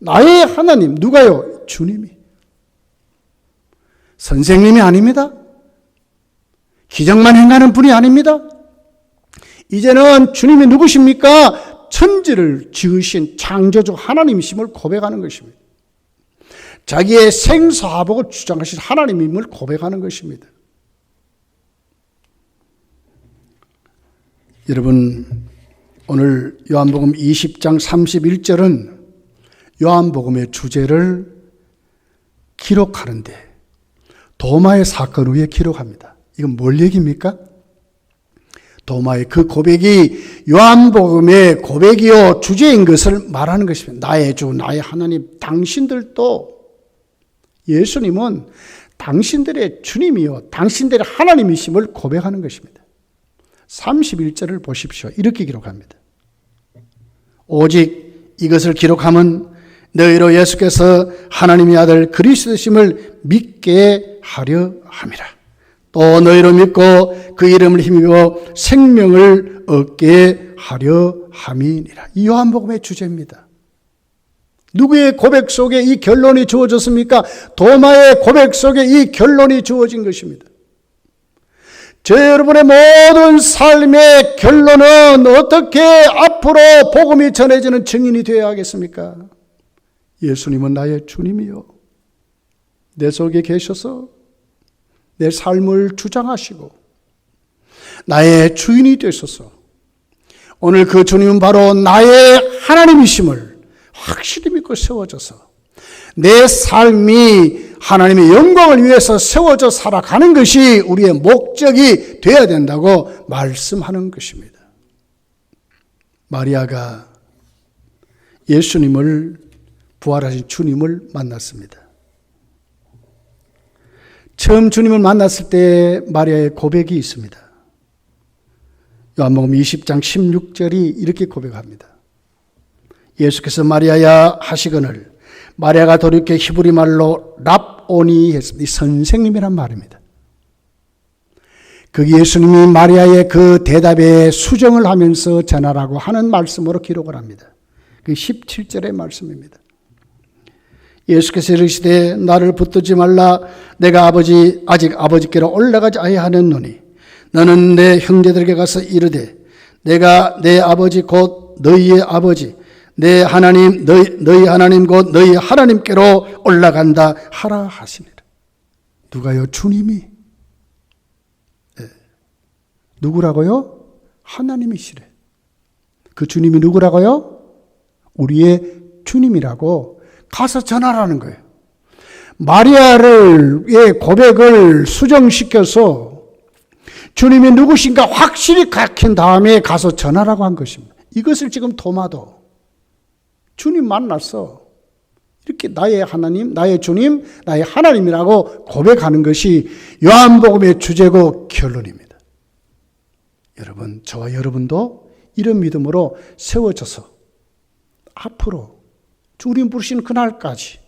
S1: 나의 하나님. 누가요? 주님이. 선생님이 아닙니다. 기적만 행하는 분이 아닙니다. 이제는 주님이 누구십니까? 천지를 지으신 창조주 하나님이심을 고백하는 것입니다. 자기의 생사복을 주장하신 하나님임을 고백하는 것입니다. 여러분, 오늘 요한복음 20장 31절은 요한복음의 주제를 기록하는데 도마의 사건 후에 기록합니다. 이건 뭘 얘기입니까? 도마의 그 고백이 요한복음의 고백이요 주제인 것을 말하는 것입니다. 나의 주, 나의 하나님, 당신들도 예수님은 당신들의 주님이요 당신들의 하나님이심을 고백하는 것입니다. 31절을 보십시오. 이렇게 기록합니다. 오직 이것을 기록함은 너희로 예수께서 하나님의 아들 그리스도심을 믿게 하려 함이라. 또 너희로 믿고 그 이름을 힘입어 생명을 얻게 하려 함이니라. 이 요한복음의 주제입니다. 누구의 고백 속에 이 결론이 주어졌습니까? 도마의 고백 속에 이 결론이 주어진 것입니다. 여러분의 모든 삶의 결론은 어떻게 앞으로 복음이 전해지는 증인이 되어야 하겠습니까? 예수님은 나의 주님이요. 내 속에 계셔서 내 삶을 주장하시고 나의 주인이 되셔서 오늘 그 주님은 바로 나의 하나님이심을 확실히 믿고 세워져서 내 삶이 하나님의 영광을 위해서 세워져 살아가는 것이 우리의 목적이 되어야 된다고 말씀하는 것입니다. 마리아가 예수님을 부활하신 주님을 만났습니다. 처음 주님을 만났을 때 마리아의 고백이 있습니다. 요한복음 20장 16절이 이렇게 고백합니다. 예수께서 마리아야 하시거늘 마리아가 돌이켜 히브리 말로 랍오니 했습니다. 이 선생님이란 말입니다. 그 예수님이 마리아의 그 대답에 수정을 하면서 전하라고 하는 말씀으로 기록을 합니다. 그 17절의 말씀입니다. 예수께서 이르시되 나를 붙들지 말라. 내가 아직 아버지께로 올라가지 아니하였노니 너는 내 형제들에게 가서 이르되 내가 내 아버지 곧 너희의 아버지 내 하나님 너희 하나님 곧 너희 하나님께로 올라간다 하라 하시니라. 누가요? 주님이. 네. 누구라고요? 하나님이시래. 그 주님이 누구라고요? 우리의 주님이라고 가서 전하라는 거예요. 마리아의 고백을 수정시켜서 주님이 누구신가 확실히 가르친 다음에 가서 전하라고 한 것입니다. 이것을 지금 도마도 주님 만나서 이렇게 나의 하나님, 나의 주님, 나의 하나님이라고 고백하는 것이 요한복음의 주제고 결론입니다. 여러분, 저와 여러분도 이런 믿음으로 세워져서 앞으로 주님 부르시는 그날까지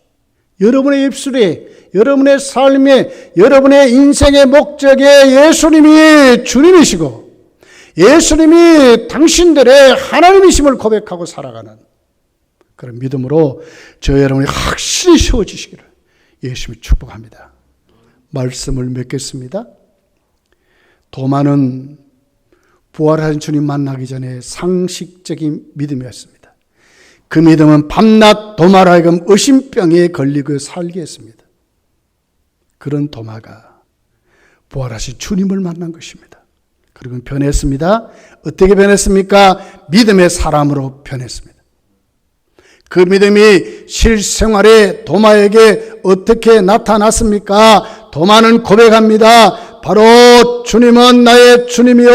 S1: 여러분의 입술에, 여러분의 삶에, 여러분의 인생의 목적에 예수님이 주님이시고 예수님이 당신들의 하나님이심을 고백하고 살아가는 그런 믿음으로 저 여러분이 확실히 세워지시기를 예수님이 축복합니다. 말씀을 맺겠습니다. 도마는 부활하신 주님 만나기 전에 상식적인 믿음이었습니다. 그 믿음은 밤낮 도마로 하여금 의심병에 걸리고 살게 했습니다. 그런 도마가 부활하신 주님을 만난 것입니다. 그리고 변했습니다. 어떻게 변했습니까? 믿음의 사람으로 변했습니다. 그 믿음이 실생활에 도마에게 어떻게 나타났습니까? 도마는 고백합니다. 바로 주님은 나의 주님이요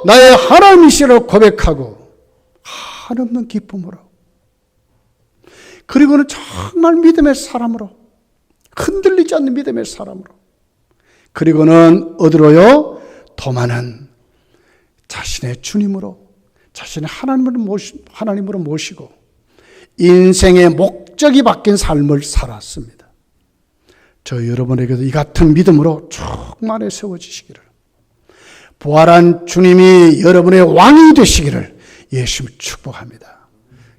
S1: 나의 하나님이시라고 고백하고 한없는 기쁨으로 그리고는 정말 믿음의 사람으로 흔들리지 않는 믿음의 사람으로 그리고는 어디로요? 도마는 자신의 주님으로, 자신의 하나님으로 모시고 인생의 목적이 바뀐 삶을 살았습니다. 저 여러분에게도 이 같은 믿음으로 충만히 세워지시기를, 부활한 주님이 여러분의 왕이 되시기를 예수님 축복합니다.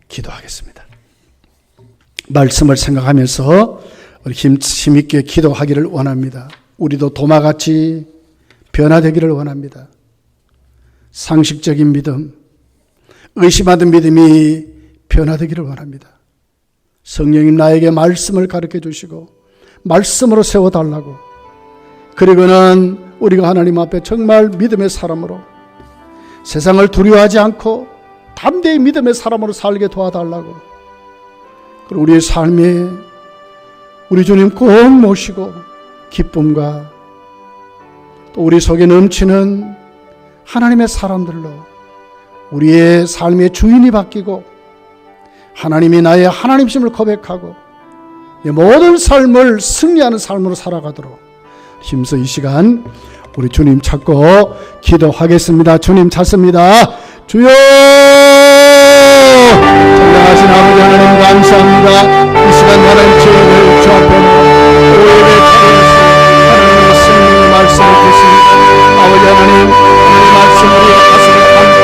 S1: 기도하겠습니다. 말씀을 생각하면서 우리 힘있게 기도하기를 원합니다. 우리도 도마같이 변화되기를 원합니다. 상식적인 믿음, 의심하던 믿음이 변화되기를 원합니다. 성령님 나에게 말씀을 가르쳐 주시고 말씀으로 세워달라고, 그리고는 우리가 하나님 앞에 정말 믿음의 사람으로, 세상을 두려워하지 않고 담대히 믿음의 사람으로 살게 도와달라고, 그리고 우리의 삶에 우리 주님 꼭 모시고 기쁨과 또 우리 속에 넘치는 하나님의 사람들로 우리의 삶의 주인이 바뀌고 하나님이 나의 하나님심을 고백하고 모든 삶을 승리하는 삶으로 살아가도록 힘써 이 시간 우리 주님 찾고 기도하겠습니다. 주님 찾습니다. 주여! 전능하신 아버지 하나님 감사합니다. 이 시간 하나님 죄를 주 앞에 오해를 차려서 하나님의 성령의 말씀을 듣습니다. 아버지 하나님, 이 말씀 우리의 가슴에 담고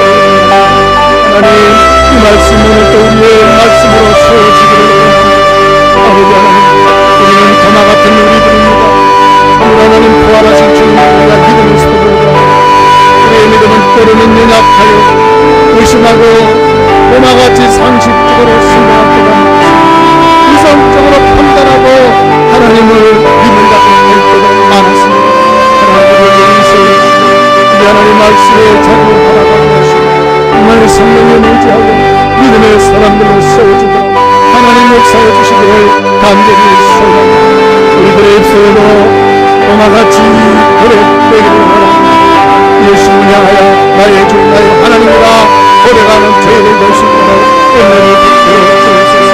S1: 하나님, 이 말씀은 또 우리의 말씀으로 세워지기를 원합니다. 아버지 하나님, 우리는 도마 같은 우리들입니다. 하나님 부활하신 주님을 우리가 믿음으로서도 불구하고 우리의 믿음은 때로는 연약하여 의심하고 도마같이 상식적으로 생각할 때가 많습니다. 이성적으로 판단하고 하나님을 믿는다고 할 때가 많았습니다. 하나님을 용서해 주시고 우리 하나님 말씀에 자주 바라보고 하시고 정말 성령을 의지하고 믿음의 사람들로 세워주도록 하나님 역사해 주시기를 간절히 소원합니다. 우리들의 입술로 도마같이 고백되기를 원합니다. 예수를 향하여 나의 주 나의 하나님이라 고백하는 죄를 볼 수 있도록 은혜를 베풀어 주옵소서.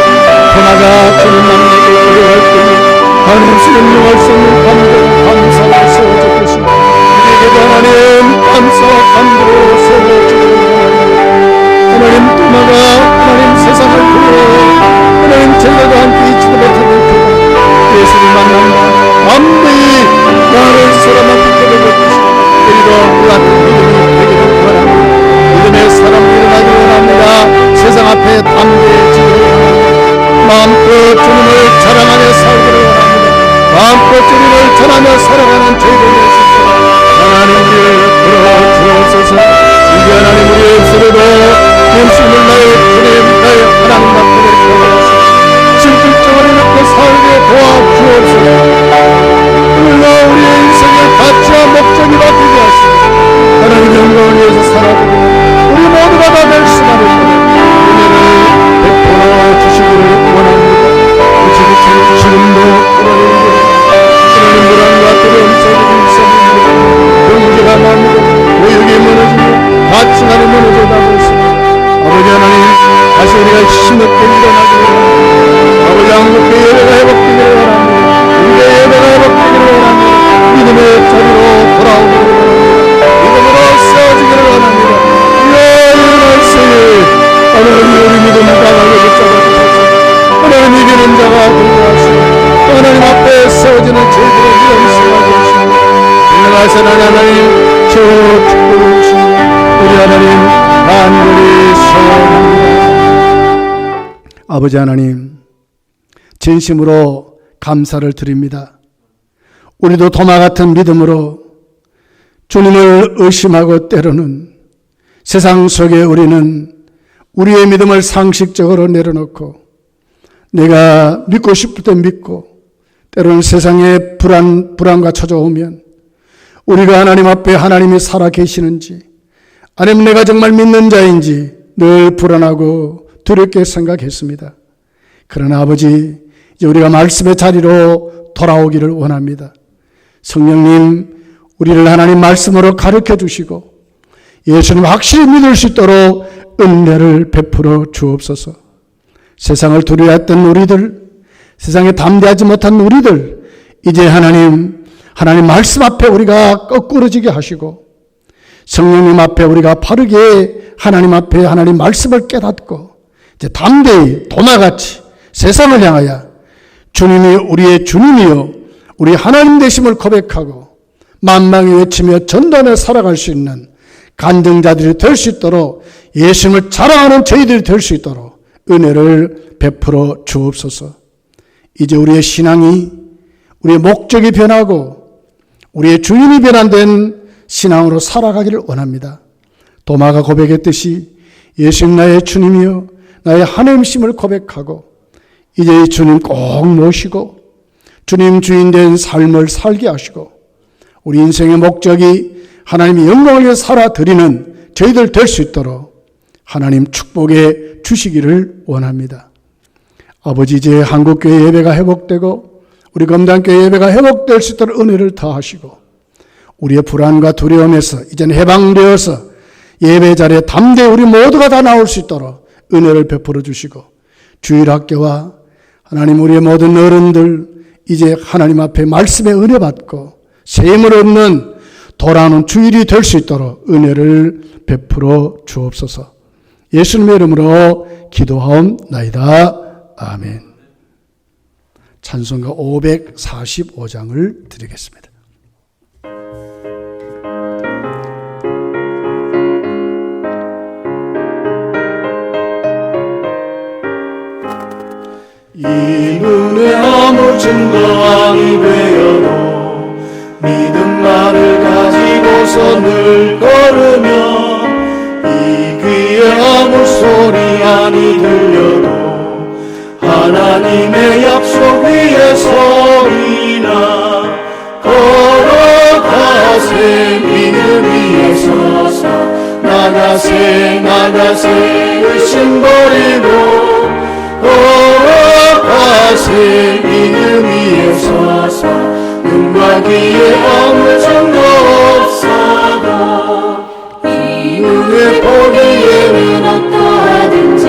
S1: 도마가 주님 만나게 고백할 때에 하나님의 영할 수 없는 감동 감사로 세워져 계십니다. 우리에게도 하나님 감사와 감동으로 세워주기를 원합니다. 하나님 도마가 하나님 세상을 두려워 하나님 전례도 함께 있지도 못하는 그가 예수를 만난다 담대히 나를 사람 앞에 고백해주시고 우리도 그 같은 믿음이 되기를 원합니다. 믿음의 사람이 일어나기를 원합니다. 세상 앞에 담대해지기를 원합니다. 마음껏 주님을 자랑하며 살기를 원합니다. 마음껏 주님을 전하며 살아가는 저희들 되시고 하나님 우리를 불러주옵소서. 이제 하나님 우리의 입술에도 예수를 나의 주님 나의 하나님 앞에 고백하옵소서. 실질적으로 이렇게 살게 도와주옵소서. 물론 우리의 인생의 가치와 목적이 바뀌게 하시고 하나님 영광을 위해서 살아가고 우리 모두가 다 될 수만을 은혜를 베풀어 주시기를 원합니다. 지금도 하나님 불안과 두려움 속에 있습니다. 경기가 나누고 고역이 무너지고 가치관이 무너져가고 있습니다. 아버지 하나님 다시 우리가 힘없게 일어나기를 원합니다. 아버지 한국의 예배가 회복되기를 원합니다. 우리의 예배가 회복되기를 원합니다. 믿음의 자리로 돌아오기를 원합니다. 믿음으로 세워지기를 원합니다. 이 말씀이 하나님 우리 믿음을 강하게 붙잡아주셔서 하나님 이기는 자가 되게 하시고 하나님 앞에 세워지는 저희들의 영성하게 하시고 인정하신 하나님 저 축복해 주시고 우리 하나님 간절히 소원합니다. 아버지 하나님 진심으로 감사를 드립니다. 우리도 도마 같은 믿음으로 주님을 의심하고 때로는 세상 속에 우리는 우리의 믿음을 상식적으로 내려놓고 내가 믿고 싶을 때 믿고 때로는 세상에 불안과 찾아오면 우리가 하나님 앞에 하나님이 살아 계시는지 아니면 내가 정말 믿는 자인지 늘 불안하고 두렵게 생각했습니다. 그러나 아버지 이제 우리가 말씀의 자리로 돌아오기를 원합니다. 성령님 우리를 하나님 말씀으로 가르쳐 주시고 예수님 확실히 믿을 수 있도록 은혜를 베풀어 주옵소서. 세상을 두려워했던 우리들, 세상에 담대하지 못한 우리들, 이제 하나님 하나님 말씀 앞에 우리가 거꾸러지게 하시고 성령님 앞에 우리가 바르게 하나님 앞에 하나님 말씀을 깨닫고 이제 담대히 도마같이 세상을 향하여 주님이 우리의 주님이요 우리 하나님 되심을 고백하고 만방에 외치며 전도하며 살아갈 수 있는 간증자들이 될 수 있도록 예수님을 자랑하는 저희들이 될 수 있도록 은혜를 베풀어 주옵소서. 이제 우리의 신앙이 우리의 목적이 변하고 우리의 주인이 변환된 신앙으로 살아가기를 원합니다. 도마가 고백했듯이 예수님 나의 주님이요 나의 하나님심을 고백하고 이제 이 주님 꼭 모시고 주님 주인 된 삶을 살게 하시고 우리 인생의 목적이 하나님의 영광을 위해 살아드리는 저희들 될 수 있도록 하나님 축복해 주시기를 원합니다. 아버지 이제 한국교회 예배가 회복되고 우리 검단교회 예배가 회복될 수 있도록 은혜를 더하시고 우리의 불안과 두려움에서 이제는 해방되어서 예배 자리에 담대히 우리 모두가 다 나올 수 있도록 은혜를 베풀어 주시고 주일학교와 하나님 우리의 모든 어른들 이제 하나님 앞에 말씀의 은혜 받고 세임을 얻는 돌아오는 주일이 될 수 있도록 은혜를 베풀어 주옵소서. 예수님의 이름으로 기도하옵나이다. 아멘. 찬송가 545장을 드리겠습니다.
S2: 이 눈에 아무 증거 아니 되어도 믿음만을 가지고서 늘 걸으며 이 귀에 아무 소리 아니 들려도 하나님의 약속 위에 서리나 걸어가세 믿음 위에 서서 나가세 의심 버리고 걸어가세 믿음 위에 서서 눈과 귀에 아무 증거 없어도 이 눈에 보기에는 어떠하든지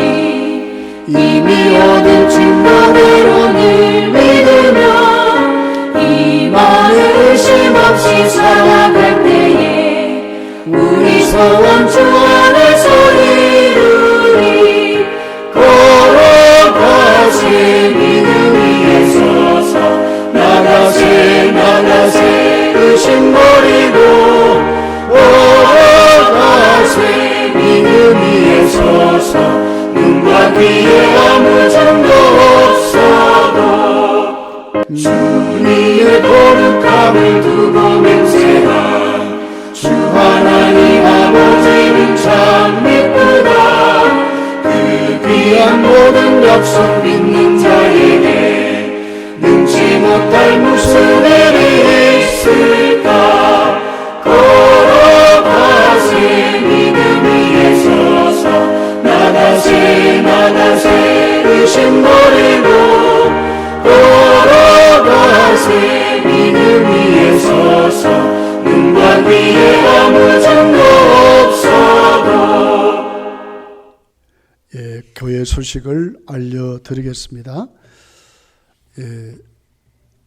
S2: 이미 얻은 증거대로 늘 믿으며 이 맘에 의심 없이 살아갈 때에 우리 소원 주 안에서 이루리 걸어가세 믿음 위에 서서 나가세 의심 버리고 걸어가세 믿음 위에 서서 눈과 귀에 아무 증거 없어도 주님의 거룩함을 두고 맹세한 주 하나님 아버지는 참 미쁘다. 그 귀한 모든 약속 믿는 자에게 능치 못할 무슨 일이 있을까. 걸어가세 믿음 위에 서서 나가세 의심 버리고 걸어가세 믿음 위에 서서 눈과 귀에 아무 증거 없어도.
S1: 교회 소식을 알려드리겠습니다.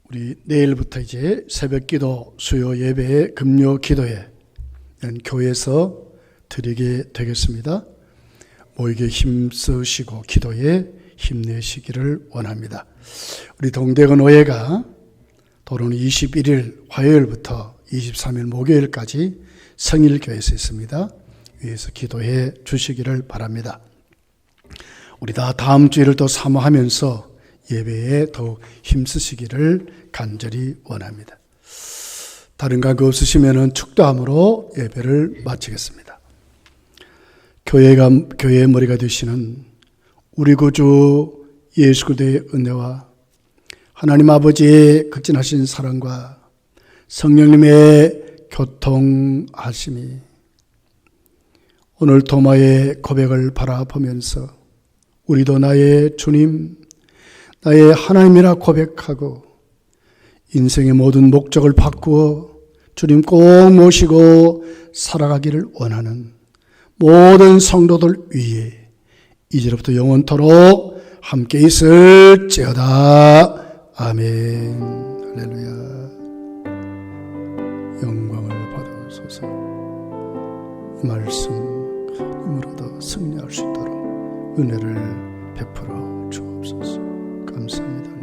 S1: 우리 내일부터 이제 새벽기도 수요 예배에 금요 기도에 교회에서 드리게 되겠습니다. 모이게 힘쓰시고 기도에 힘내시기를 원합니다. 우리 동대건 오해가 도로는 21일 화요일부터 23일 목요일까지 성일교회에서 있습니다. 위에서 기도해 주시기를 바랍니다. 우리 다 다음 주일을 또 사모하면서 예배에 더욱 힘쓰시기를 간절히 원합니다. 다른 관계 없으시면 축도함으로 예배를 마치겠습니다. 교회의 머리가 되시는 우리 구주 예수 그리스도의 은혜와 하나님 아버지의 극진하신 사랑과 성령님의 교통하심이 오늘 도마의 고백을 바라보면서 우리도 나의 주님, 나의 하나님이라 고백하고 인생의 모든 목적을 바꾸어 주님 꼭 모시고 살아가기를 원하는 모든 성도들 위에 이제부터 영원토록 함께 있을지어다. 아멘. 할렐루야. 주옵소서. 이 말씀 힘으로도 승리할 수 있도록 은혜를 베풀어 주옵소서. 감사합니다.